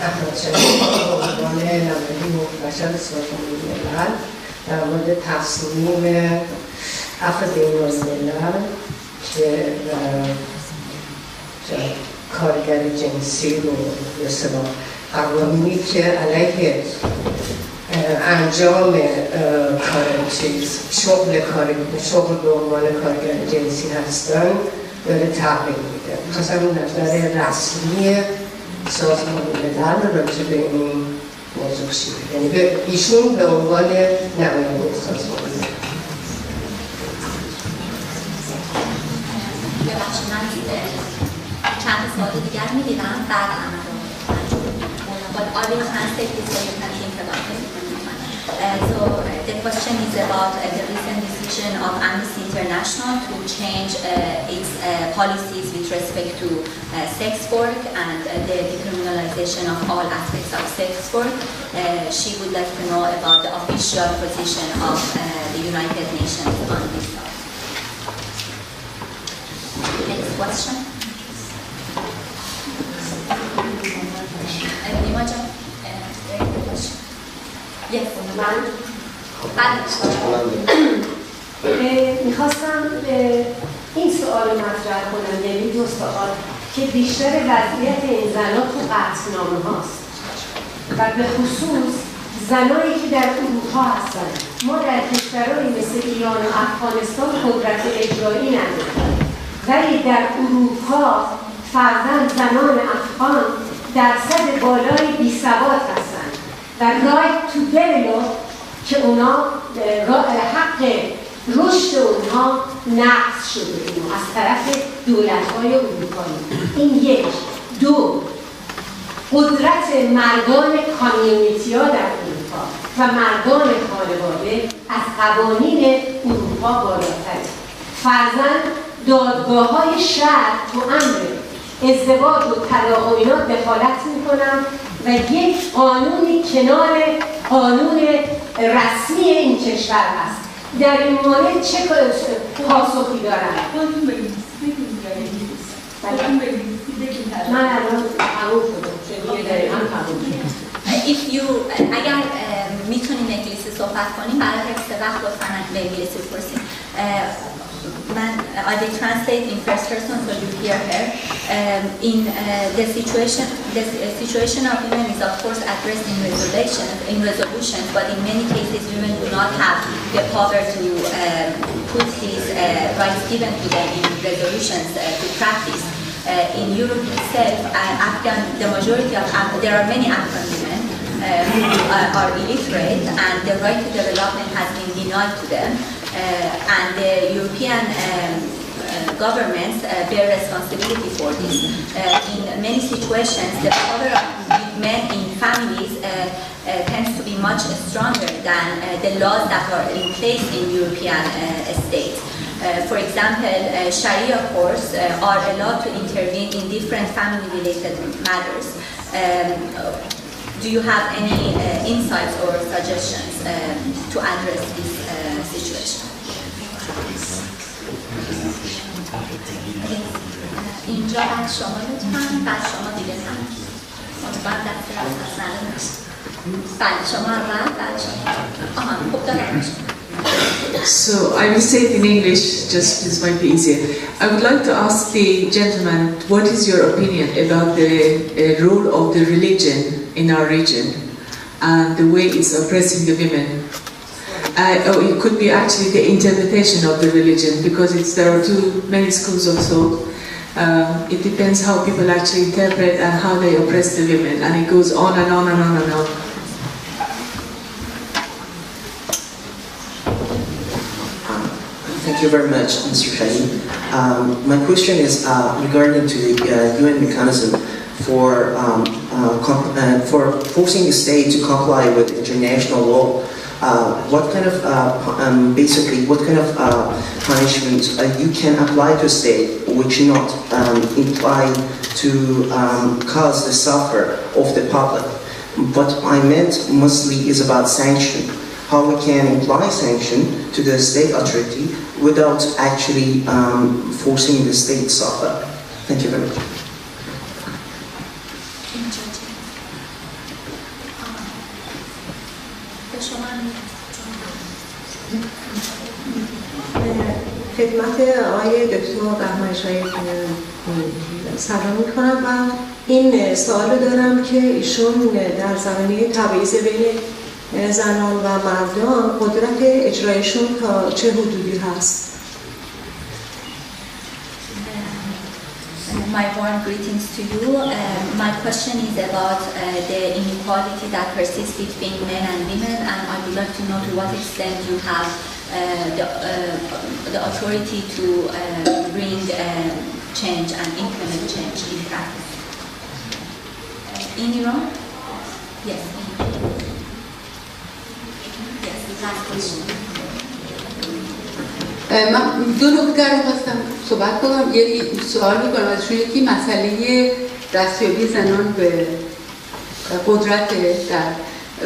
S3: احمد شکیب به عنوان نماینده مباشر سازمان ملل در مورد تصمیم افراد بین‌الملل که کارگر جنسی رو به اصطلاح قوانینی که علیه انجام شغل به عنوان کارگر جنسی هستن داره تغییر میده. خواستم نظر رسمی سازمان ملل راجع به این موضوع چیه، یعنی به ایشون به عنوان نماینده سازمان ملل.
S1: ببخشید من چند سوال دیگر می‌دیدم بعد عمل رو But I will translate this so you can think about it. So the question is about the recent decision of Amnesty International to change its policies with respect to sex work and the decriminalization of all aspects of sex work. She would like to know about the official position of the United Nations on this. Next question.
S5: میخواستم این سوال مطرح کنم، یعنی 2 سوال که بیشتر وضعیت این زنان تو قطعنامه هاست و به خصوص زنایی که در اروپا هستن. ما در کشورهایی مثل ایران و افغانستان قدرت اجرایی نداریم، ولی در اروپا فرضاً زنان افغان درصد بالای بی‌سواد هستن و رایت تو دیولپ که اونا حق رشد اونها نقض شده از طرف دولت‌های اروپایی. این 1. 2. قدرت مردان کامیونیتی‌ها در اروپا و مردان خانواده از قوانین اروپا بالاتره. فرضاً دادگاه‌های شرع تو امر ازدواج و طلاق و اینا دخالت میکنن و یک قانونی کنار قانون رسمی این کشور هست. در این مورد چه پاسخی دارن؟ من الان قبول شدم.
S1: اگر میتونین انگلیسی صحبت کنیم برای حفظ وقت لطفاً به انگلیسی بپرسیم. I will translate in first person so you hear her. In the situation of women is of course addressed in resolutions, but in many cases women do not have the power to put these rights given to them in resolutions to practice. In Europe itself, the majority of there are many Afghan women who are illiterate, and the right to development has been denied to them. And the European governments bear responsibility for this. In many situations, the power of men in families tends to be much stronger than the laws that are in place in European states. For example, Sharia courts are allowed to intervene in different family-related matters. Do you have any insights or suggestions to address this situation? اینجا از شما لطفاً، بعد شما دیگه هم بعد دست راست از بعد شما اول، بعد شما خب دارم.
S6: So I will say it in English, just this might be easier. I would like to ask the gentleman, what is your opinion about the role of the religion in our region and the way it's oppressing the women? Or it could be actually the interpretation of the religion, because there are too many schools of thought. It depends how people actually interpret and how they oppress the women, and it goes on and on and on and on.
S7: Thank you very much, Mr. Shaheen. My question is regarding to the UN mechanism for forcing the state to comply with international law. What kind of basically what kind of punishment you can apply to a state which not imply to cause the suffer of the public? What I meant mostly is about sanction. How we can apply sanction to the state authority without actually forcing the state to suffer. Thank you very much.
S3: خدمت آقای دکتر بهمن شاهی سلام میکنم و این سوال رو دارم که ایشون در زمینه تبعیض بین زنان و مردان قدرت اجرایشون تا چه حدودی هست؟
S1: My warm greetings to you. My question is about the inequality that persists between men and women, and I would like to know to what extent you have the authority to bring change and implement change in practice. In Iran? Yes. Yes, last question.
S6: من دو نکته رو خواستم صحبت کنم. یه سوال میکنم ازشون، یکی مسئله دستیابی زنان به قدرت در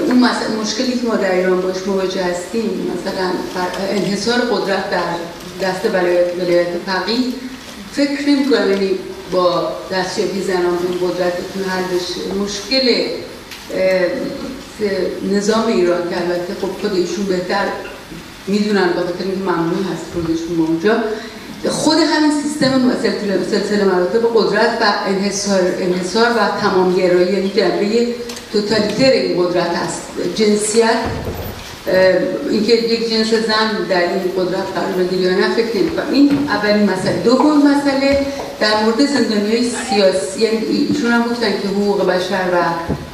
S6: اون مشکلی که ما در ایران باش مواجه هستیم، مثلا انحصار قدرت در دست ولایت فقیه. فکر نمی‌کنم یعنی با دستیابی زنان به این قدرت بتونه حل بشه. مشکل نظام ایران که البته خب خود ایشون بهتر میدونن با خاطر اینکه ممنوع هست خودشون اونجا، خود همین سیستم سلسله مراتب قدرت و انحصار و تمامگرایی، یعنی جنبه توتالیتر این قدرت هست. جنسیت، اینکه یک جنس زن در این قدرت قرار بگیره یا نه فکر نمی‌کنم. این اولین مسئله. دوم مسئله در مورد زندانی‌های سیاسی، یعنی ایشون هم گفتن که حقوق بشر و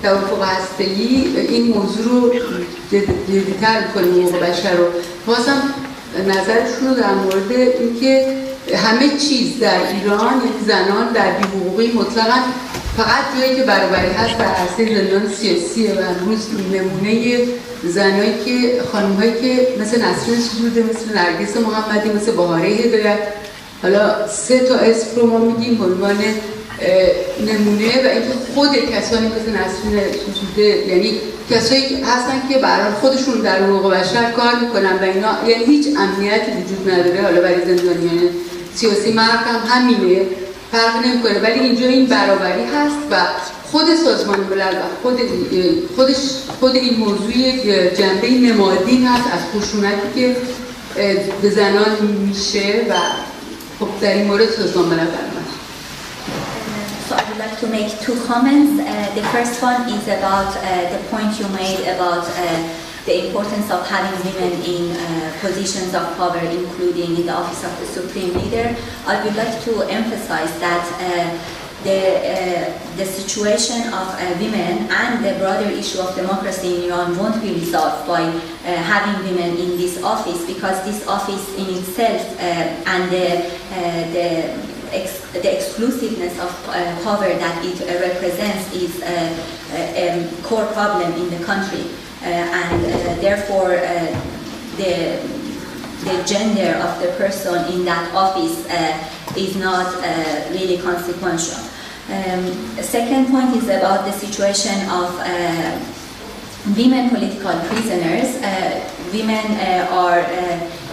S6: توافق هسته‌ای این موضوع رو جدی‌تر می‌کنه. حقوق بشر رو خواستم نظرشون رو در مورد اینکه همه چیز در ایران، یعنی زنان در بی‌حقوقی مطلقاً فقط جایی که برابری هست در عرصه زندان سیاسیه و امروز نمونه زنایی که خانم‌هایی که مثل نسرین سجوده، مثل نرگس محمدی، مثل بهاره هدایت، حالا 3 تا اسم رو ما میگیم به عنوان نمونه، و اینکه خود کسانی مثل نسرین سجوده، یعنی کسایی هستن که برای خودشون در حقوق بشر کار میکنن و اینا، یعنی هیچ امنیتی وجود نداره. حالا برای زندانیان سیاسی مرد هم همینه، فرق نمیکنه، ولی اینجا این برابری هست و خود سازمان ملل و خود این موضوع جنبه نمادین هست از خشونتی که به زنان میشه و خب در این مورد سازمان ملل برآمد.
S1: So I would like to make 2 comments. The first one is about the point you made about the importance of having women in positions of power, including in the office of the Supreme Leader, I would like to emphasize that the situation of women and the broader issue of democracy in Iran won't be resolved by having women in this office, because this office in itself and the exclusiveness of power that it represents is a core problem in the country, and therefore the gender of the person in that office is not really consequential. Second point is about the situation of women political prisoners. Women are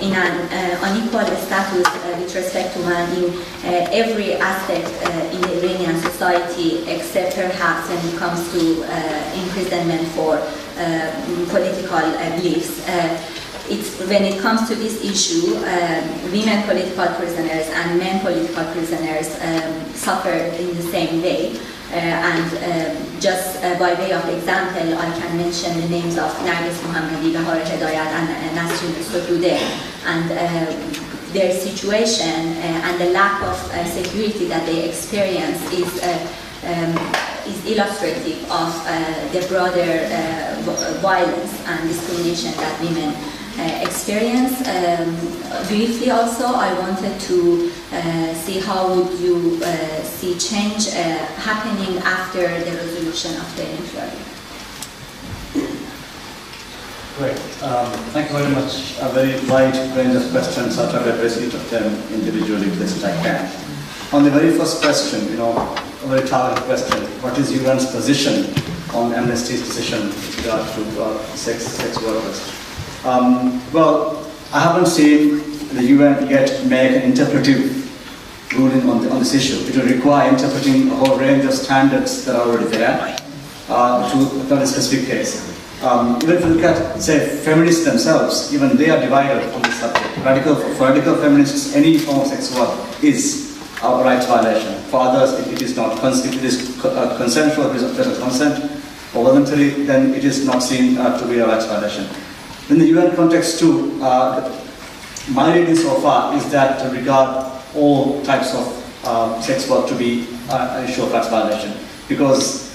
S1: in an unequal status with respect to men in every aspect in the Iranian society, except perhaps when it comes to imprisonment for political beliefs. When it comes to this issue, women political prisoners and men political prisoners suffer in the same way. Just by way of example, I can mention the names of Nargis Mohammadi, Bahar Hedayat, and Nasrin Sotoudeh, and their situation and the lack of security that they experience is illustrative of the broader violence and discrimination that women experience. Briefly also, I wanted to see how would you see change happening after the resolution of the inquiry.
S2: Great. Thank you very much. A very wide range of questions. I'll try to address each of them individually as best I can. On the very first question, a very targeted question, what is Iran's position on Amnesty's decision with regard to sex workers? Well, I haven't seen the UN yet make an interpretive ruling on this issue. It will require interpreting a whole range of standards that are already there to a specific case. Even if you look at, say, feminists themselves, even they are divided on this subject. For radical feminists, any form of sex work is a rights violation. For others, it is not. If it is consensual, if it is consent, or voluntary, then it is not seen to be a rights violation. In the UN context too, my reading so far is that to regard all types of sex work to be an issue of rights violation, because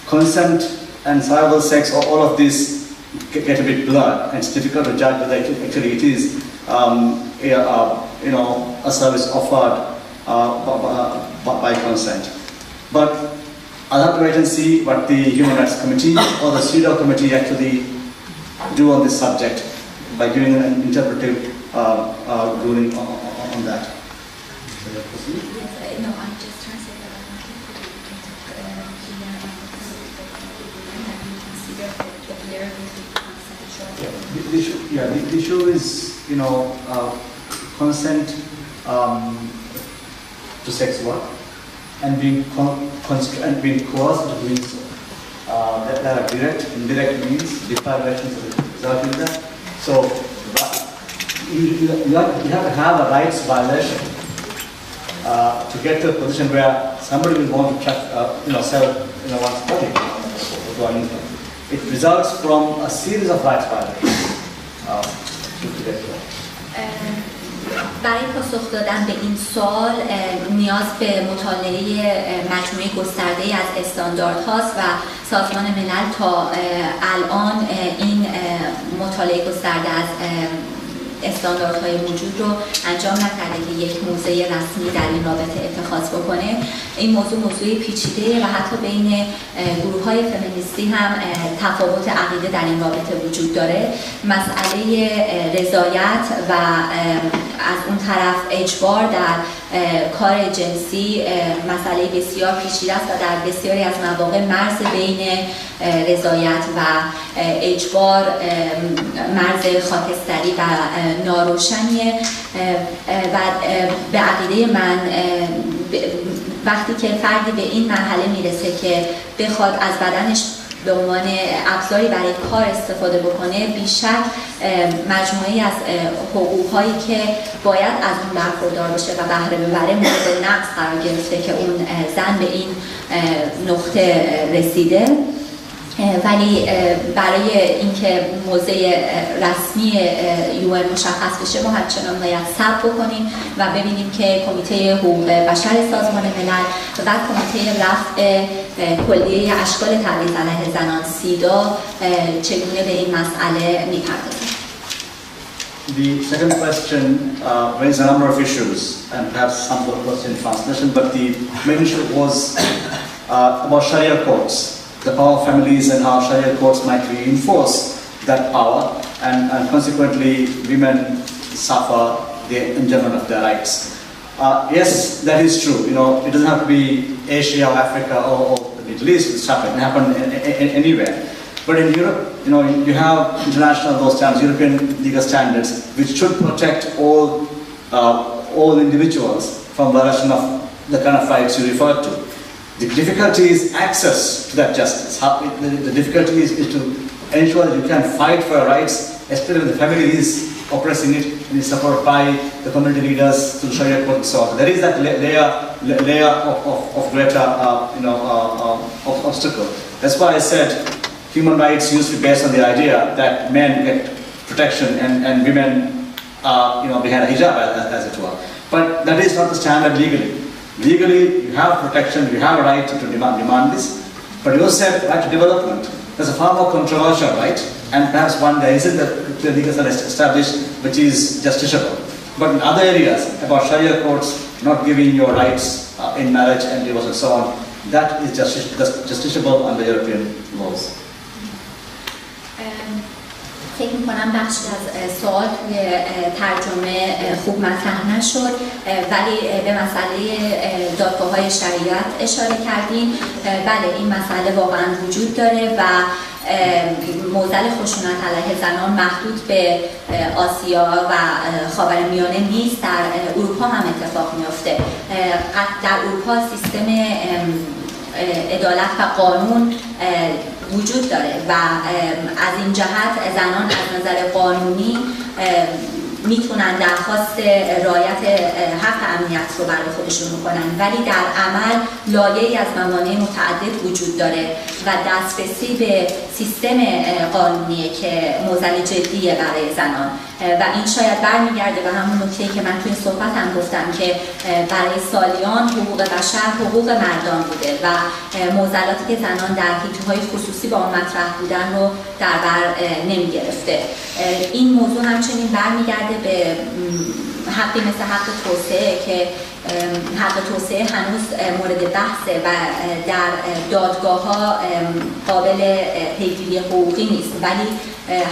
S2: consent and survival sex, all of this get a bit blurred, and it's difficult to judge whether actually it is a service offered by consent. But I'll have to wait and see what the Human Rights Committee or the CEDAW committee actually do on this subject by giving an interpretive ruling on that.
S1: No, I just translated
S2: the issue is, consent to sex work and being coerced into doing so. There are direct, indirect means, deprivations of that. So you have to have a rights violation to get to a position where somebody will want to sell one's body to an income. It results from a series of rights violations to get there.
S1: برای پاسخ دادن به این سوال نیاز به مطالعه مجموعه گسترده‌ای از استانداردهاست و سازمان ملل تا الان این مطالعه گسترده از استانداردهای موجود رو انجام نکرده که یک موضع رسمی در این رابطه اتخاذ بکنه. این موضوع پیچیده و حتی بین گروه‌های فمینیستی هم تفاوت عقیده در این رابطه وجود داره. مسئله رضایت و از اون طرف اجبار در کار جنسی مسئله بسیار پیچیده است و در بسیاری از مواقع مرز بین رضایت و اجبار مرز خاکستری و ناروشنیه و به عقیده من وقتی که فردی به این مرحله میرسه که بخواد از بدنش به عنوان ابزاری برای کار استفاده بکنه، بیشتر مجموعی از حقوق‌هایی که باید از اون برخوردار بشه و بهره ببره مورد نقض قرار گرفته که اون زن به این نقطه رسیده. ولی برای اینکه موضع رسمی UN مشخص بشه ما همچنان باید صبر بکنیم و ببینیم که کمیته حقوق بشر سازمان ملل و کمیته رفع کلیه اشکال تبعیض علیه زنان سیدا چگونه به این مسئله میپردازند.
S2: The second question raised a number of issues, and perhaps some were lost in translation, but the main issue was about Sharia courts, the power of families and how Sharia courts might reinforce that power, and consequently women suffer the enjoyment of their rights. Yes, that is true. You know, it doesn't have to be Asia or Africa or the Middle East. It's happened. It can happen anywhere. But in Europe, you know, you have international law standards, European legal standards, which should protect all individuals from violation of the kind of rights you referred to. The difficulty is access to that justice. The difficulty is to ensure that you can fight for your rights, especially when the family is oppressing it and is supported by the community leaders through Sharia court and so on. There is that layer of greater, obstacle. That's why I said human rights used to be based on the idea that men get protection and women are, behind a hijab, as it were. But that is not the standard legally. Legally, you have protection, you have a right to demand this. But you also have right to development. That's a far more controversial right, and perhaps one there isn't the legal standard established which is justiciable. But in other areas, about Sharia courts not giving your rights in marriage and divorce and so on, that is justiciable under European laws.
S1: فکر میکنم بخشی از سوال توی ترجمه خوب مطرح نشد، ولی به مسئله دادگاه‌های شریعت اشاره کردیم. بله، این مسئله واقعا وجود داره و معضل خشونت علیه زنان محدود به آسیا و خاورمیانه نیست، در اروپا هم اتفاق میفته. در اروپا سیستم عدالت و قانون وجود داره و از این جهت زنان از نظر قانونی میتونن درخواست رعایت حق امنیت رو برای خودشون بکنن، ولی در عمل لایه‌ای از موانع متعدد وجود داره و دسترسی به سیستم قانونیه که معضل جدیه برای زنان و این شاید برمیگرده به همون نکته‌ای که من توی صحبتم گفتم که برای سالیان حقوق بشر حقوق مردان بوده و معضلاتی که زنان در حیطه‌های خصوصی با اون مطرح بودن رو در بر نمی‌گرفته. این موضوع همچنین برمیگرده به حقی مثل حق توسعه که حق توسعه هنوز مورد بحثه و در دادگاه‌ها قابل پیگیری حقوقی نیست، ولی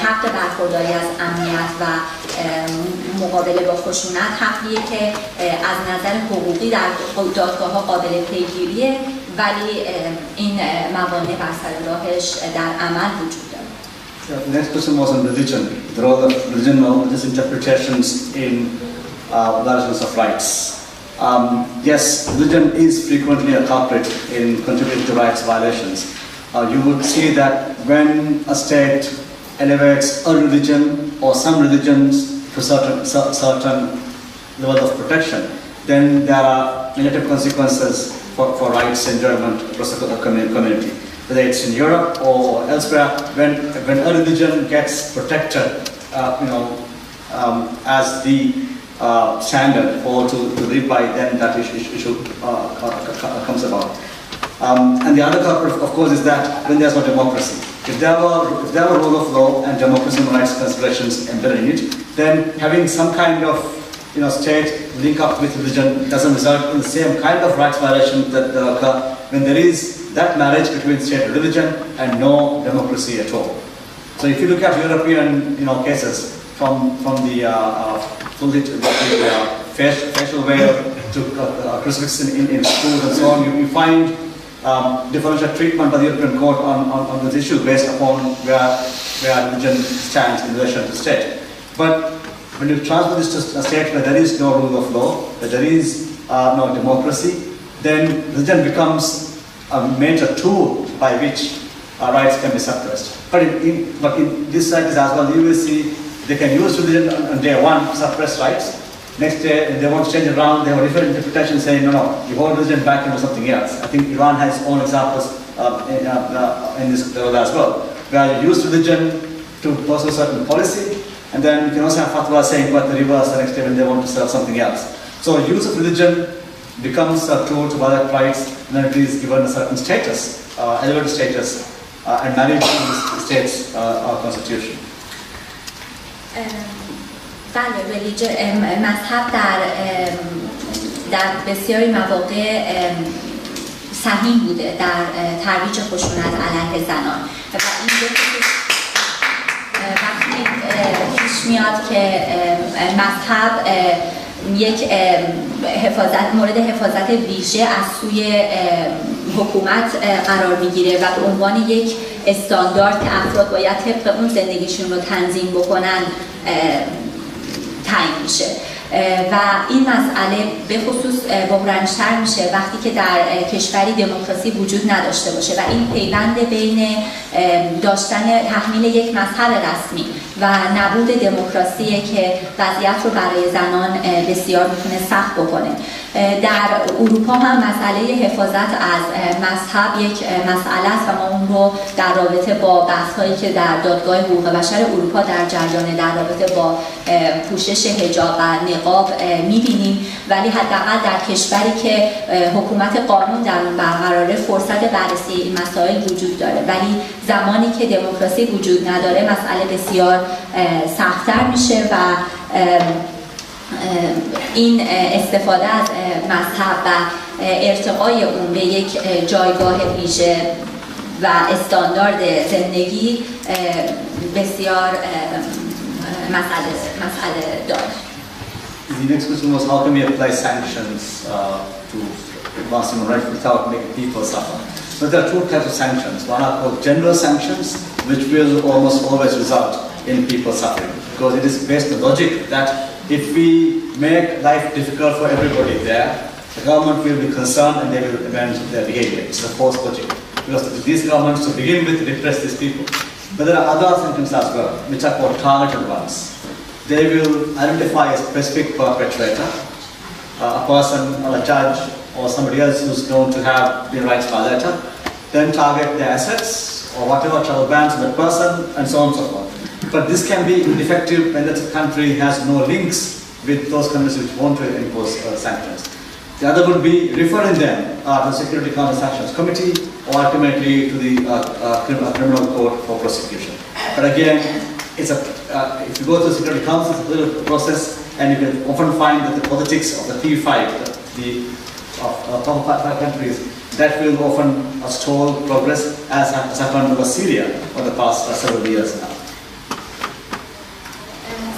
S1: حق برخورداری از امنیت و مقابله با خشونت حقیه که از نظر حقوقی در دادگاه‌ها قابل پیگیریه، ولی این موانع بر سر راهش در عمل وجود داره.
S2: The next question was on religion, the role of religion or religious interpretations in violations of rights. Yes, religion is frequently a culprit in contributing to rights violations. You would see that when a state elevates a religion or some religions to certain level of protection, then there are negative consequences for rights enjoyment across the community. Whether it's in Europe or elsewhere, when a religion gets protected, as the standard for to live by, then that issue comes about. And the other culprit, of course, is that when there's no democracy. If there were rule of law and democracy and rights considerations embedded in it, then having some kind of state link up with religion doesn't result in the same kind of rights violations that occur when there is that marriage between state and religion and no democracy at all. So if you look at European cases from the facial veil to crucifix in schools and so on, you find differential treatment by the European Court on this issue based upon where religion stands in relation to the state. But when you transfer this to a state where there is no rule of law, where there is no democracy, then religion becomes a major tool by which rights can be suppressed. But in this side as well, you will see they can use religion on day one to suppress rights. Next day, if they want to change it around, they have a different interpretation saying, no, you hold religion back into something else. I think Iran has its own examples in this level as well, where you use religion to pursue certain policy, and then you can also have fatwa saying quite the reverse the next day when they want to serve something else. So use of religion becomes a tool to violate rights, and it is given a certain status, elevated status, and managed in the state's constitution.
S1: مذهب در بسیاری مواقع سهیم بوده در ترویج خشونت علیه زنان و این وقتی پیش میاد که مذهب یک مورد حفاظت ویژه از سوی حکومت قرار میگیره و به عنوان یک استاندارد که افراد باید طبق اون زندگیشون رو تنظیم بکنن تعیین میشه و این مسئله به خصوص بحران‌تر میشه وقتی که در کشوری دموکراسی وجود نداشته باشه و این پیوند بین داشتن تحمیل یک مذهب رسمی و نبود دموکراسیه که وضعیت رو برای زنان بسیار میتونه سخت بکنه. در اروپا هم مسئله حفاظت از مذهب یک مسئله است و ما اون رو در رابطه با بحث‌هایی که در دادگاه حقوق بشر اروپا در جریان در رابطه با پوشش حجاب و نقاب می‌بینیم، ولی حداقل در کشوری که حکومت قانون در اون برقراره فرصت بررسی این مسائل وجود داره، ولی زمانی که دموکراسی وجود نداره مسئله بسیار سخت‌تر میشه و این استفاده از مذهب و ارتقای اون به یک جایگاه ویژه و استاندارد زندگی بسیار مسئله داره.
S2: The next question was how can we apply sanctions to advance human rights without making people suffer? So there are two types of sanctions. One are called general sanctions, which will almost always result in people suffering, because it is based on logic that if we make life difficult for everybody there, the government will be concerned and they will amend their behavior. It's a false logic, because these governments to begin with repress these people. But there are other sanctions as well, which are called targeted ones. They will identify a specific perpetrator, a person or a judge or somebody else who's known to have been rights violator, then target their assets or whatever travel bans on that person and so on and so forth. But this can be ineffective when that country has no links with those countries which want to impose sanctions. The other would be referring them to the Security Council Sanctions Committee or ultimately to the criminal court for prosecution. But again, it's if you go to the Security Council, it's a little process, and you can often find that the politics of the P5, of 5 countries, that will often stall progress, as has happened over Syria for the past several years now.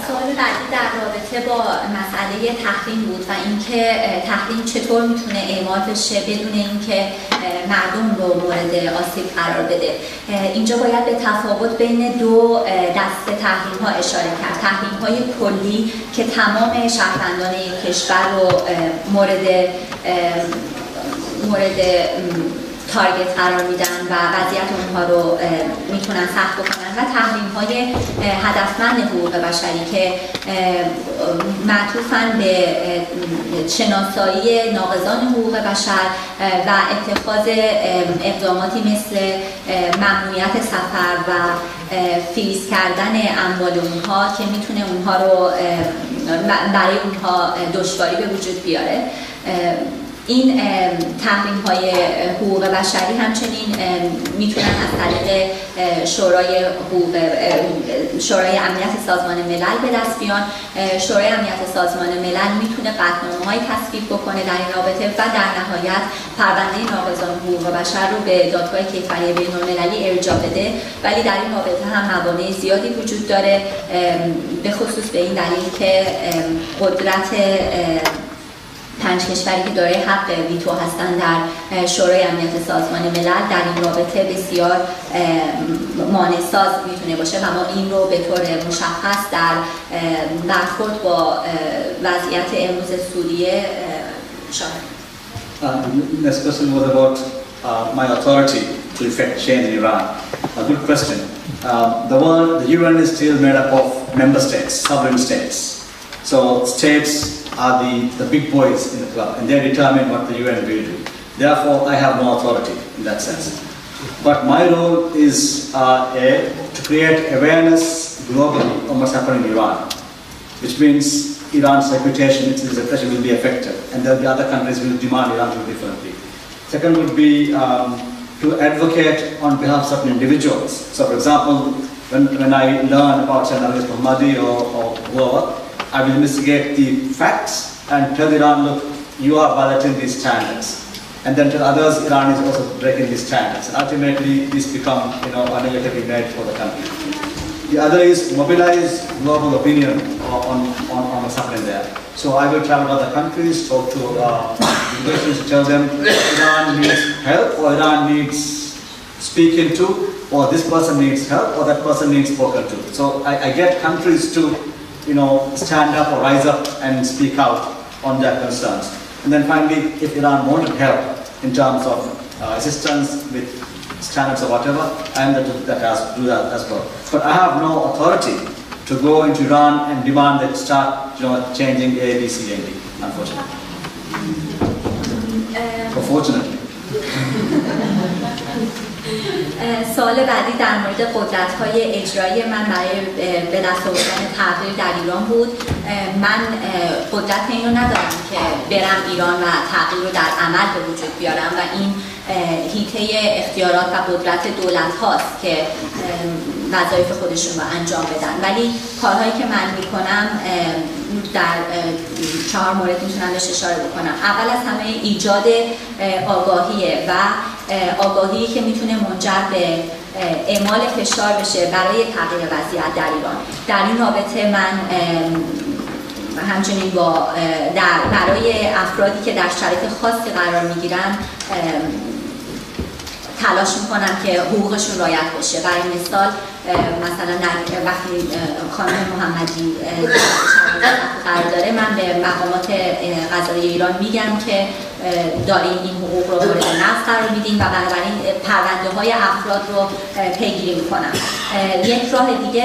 S1: سوال بعدی در رابطه با مسئله تحریم بود و اینکه تحریم چطور میتونه اعمال بشه بدون اینکه مردم رو مورد آسیب قرار بده. اینجا باید به تفاوت بین دو دسته تحریم ها اشاره کرد. تحریم های کلی که تمام شهروندان یک کشور رو مورد تارگت قرار میدن و وضعیت اونها رو میتونن سخت بکنن و تحریم های هدفمند حقوق بشری که معطوفن به شناسایی ناقضان حقوق بشر و اتخاذ اقداماتی مثل ممنوعیت سفر و فریز کردن اموال اونها که میتونه اونها رو برای اونها دشواری به وجود بیاره. این تحریم‌های حقوق بشری همچنین میتونن از طریق شورای امنیت سازمان ملل به دست بیان. شورای امنیت سازمان ملل میتونه قطعنامه‌های تصویب بکنه در این رابطه و در نهایت پرونده ناقضان حقوق بشر رو به دادگاه کیفری بین‌المللی ارجاع بده، ولی در این رابطه هم موانع زیادی وجود داره، به خصوص به این دلیل که قدرت 5 کشوری که دارای حق ویتو هستن در شورای امنیت سازمان ملل در این رابطه بسیار مانع ساز میتونه باشه و ما این رو به طور مشخص در برخورد با وضعیت امروز سوریه شاهدیم.
S2: Next question was about my authority to effect change in Iran. A good question. The UN is still made up of member states, sovereign states. So states are the big boys in the club, and they determine what the UN will do. Therefore, I have no authority in that sense. But my role is to create awareness globally on what's happening in Iran, which means Iran's reputation, its reputation will be affected, and then the other countries will demand Iran to do differently. Second would be to advocate on behalf of certain individuals. So, for example, when I learn about Narges Mohammadi or whoever, I will investigate the facts and tell Iran, look, you are violating these standards. And then tell others, Iran is also breaking these standards. And ultimately, this becomes, a negative image for the country. The other is mobilize global opinion on what's happening there. So I will travel to other countries, talk to delegations, tell them Iran needs help, or Iran needs speaking to, or this person needs help, or that person needs spoken to. So I get countries to, stand up or rise up and speak out on their concerns. And then finally, if Iran wanted help in terms of assistance with standards or whatever, I am that has to do that as well. But I have no authority to go into Iran and demand that start, changing A, B, C, and D, unfortunately. Unfortunately.
S1: سوال بعدی در مورد قدرت‌های اجرایی من برای به دست آوردن تغییر در ایران بود. من قدرت اینو ندارم که برم ایران و تغییر رو در عمل به وجود بیارم و این حیطه اختیارات و قدرت دولت هاست که وظایف خودشون رو انجام بدن. ولی کارهایی که من میکنم در 4 مورد میتونم بهش اشاره بکنم. اول از همه ایجاد آگاهیه و آگاهی که میتونه منجر به اعمال فشار بشه برای تغییر وضعیت در ایران. در این رابطه من همچنین برای افرادی که در شرایط خاصی قرار میگیرن تلاش میکنم که حقوقشون رعایت بشه. برای مثال مثلا وقتی خانم محمدی قرار داره، من به مقامات قضایی ایران میگم که داریم این حقوق رو مورد نقض قرار میدیم و بنابراین پرونده های افراد رو پیگیری میکنم. یک راه دیگه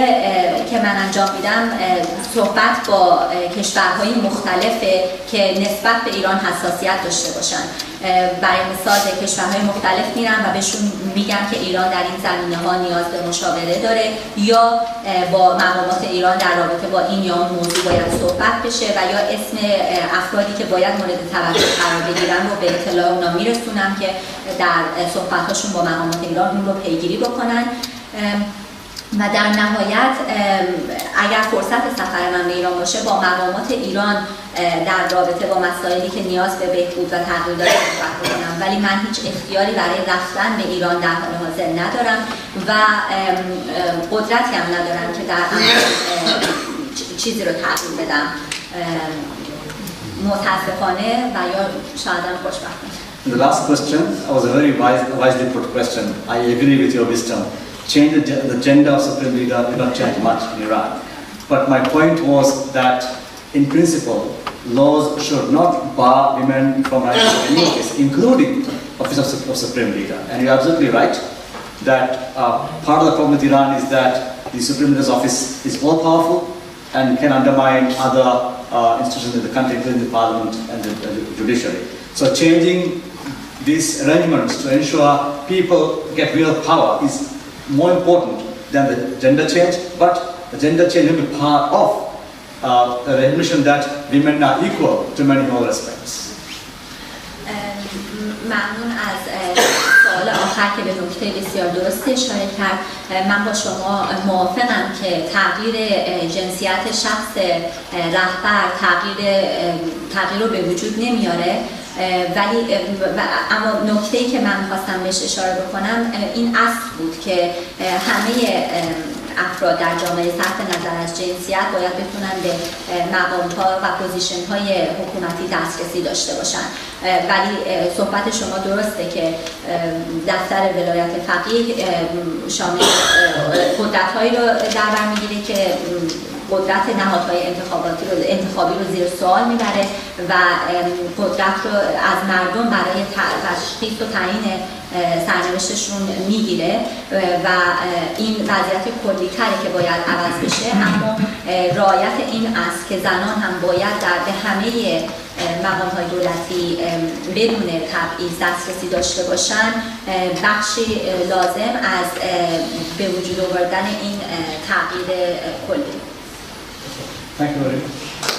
S1: که من انجام میدم صحبت با کشورهای مختلفه که نسبت به ایران حساسیت داشته باشن. برای مثال به کشورهای مختلف میرم و بهشون میگم که ایران در این زمینه‌ها نیاز به مشاوره داره یا با مقامات ایران در رابطه با این یا اون موضوع باید صحبت بشه و یا اسم افرادی که باید مورد توجه قرار بگیرن رو به اطلاع اونا میرسونم که در صحبت‌هاشون با مقامات ایران اون رو پیگیری بکنن. و در نهایت اگر فرصت سفر من به ایران باشه با مقامات ایران در رابطه با مسائلی که نیاز به بهبود و تغییر داره صحبت کنم، ولی من هیچ اختیاری برای رفتن به ایران در حال حاضر ندارم و قدرتی هم ندارم که در چیزی رو تغییر بدم، متاسفانه و یا شاید هم خوشبختانه.
S2: The last question was a very wisely put question. I agree with your wisdom. Change the gender of supreme leader will not change much in Iran. But my point was that, in principle, laws should not bar women from running for any office, including office of supreme leader. And you're absolutely right that part of the problem with Iran is that the supreme leader's office is all powerful and can undermine other institutions in the country, including the parliament and the judiciary. So changing these arrangements to ensure people get real power is more important than the gender change, but the gender change will be part of the recognition that women are equal to men in all respects.
S1: ممنون از سوال آخر که به نکته بسیار درستی اشاره کرد. من با شما موافقم که تغییر جنسیت شخص رهبر تغییر رو به وجود نمیاره، ولی اما نکته‌ای که من خواستم بهش اشاره بکنم این اصل بود که همه افراد در جامعه صرف نظر از جنسیت باید بتونن به مقام‌ها و پوزیشن‌های حکومتی دسترسی داشته باشن. ولی صحبت شما درسته که دفتر ولایت فقیه شامل قدرت‌هایی رو در بر می‌گیره که قدرت نهادهای انتخابی رو زیر سوال میبره و قدرت رو از مردم برای تشخیص و تعیین سرنوشتشون میگیره و این وضعیت کلی‌تره که باید عوض بشه. اما رعایت این است که زنان هم باید به همه مقام‌های دولتی بدون تبعیض دسترسی داشته باشن بخشی لازم از به وجود آوردن این تغییر کلی.
S2: Thank you very much.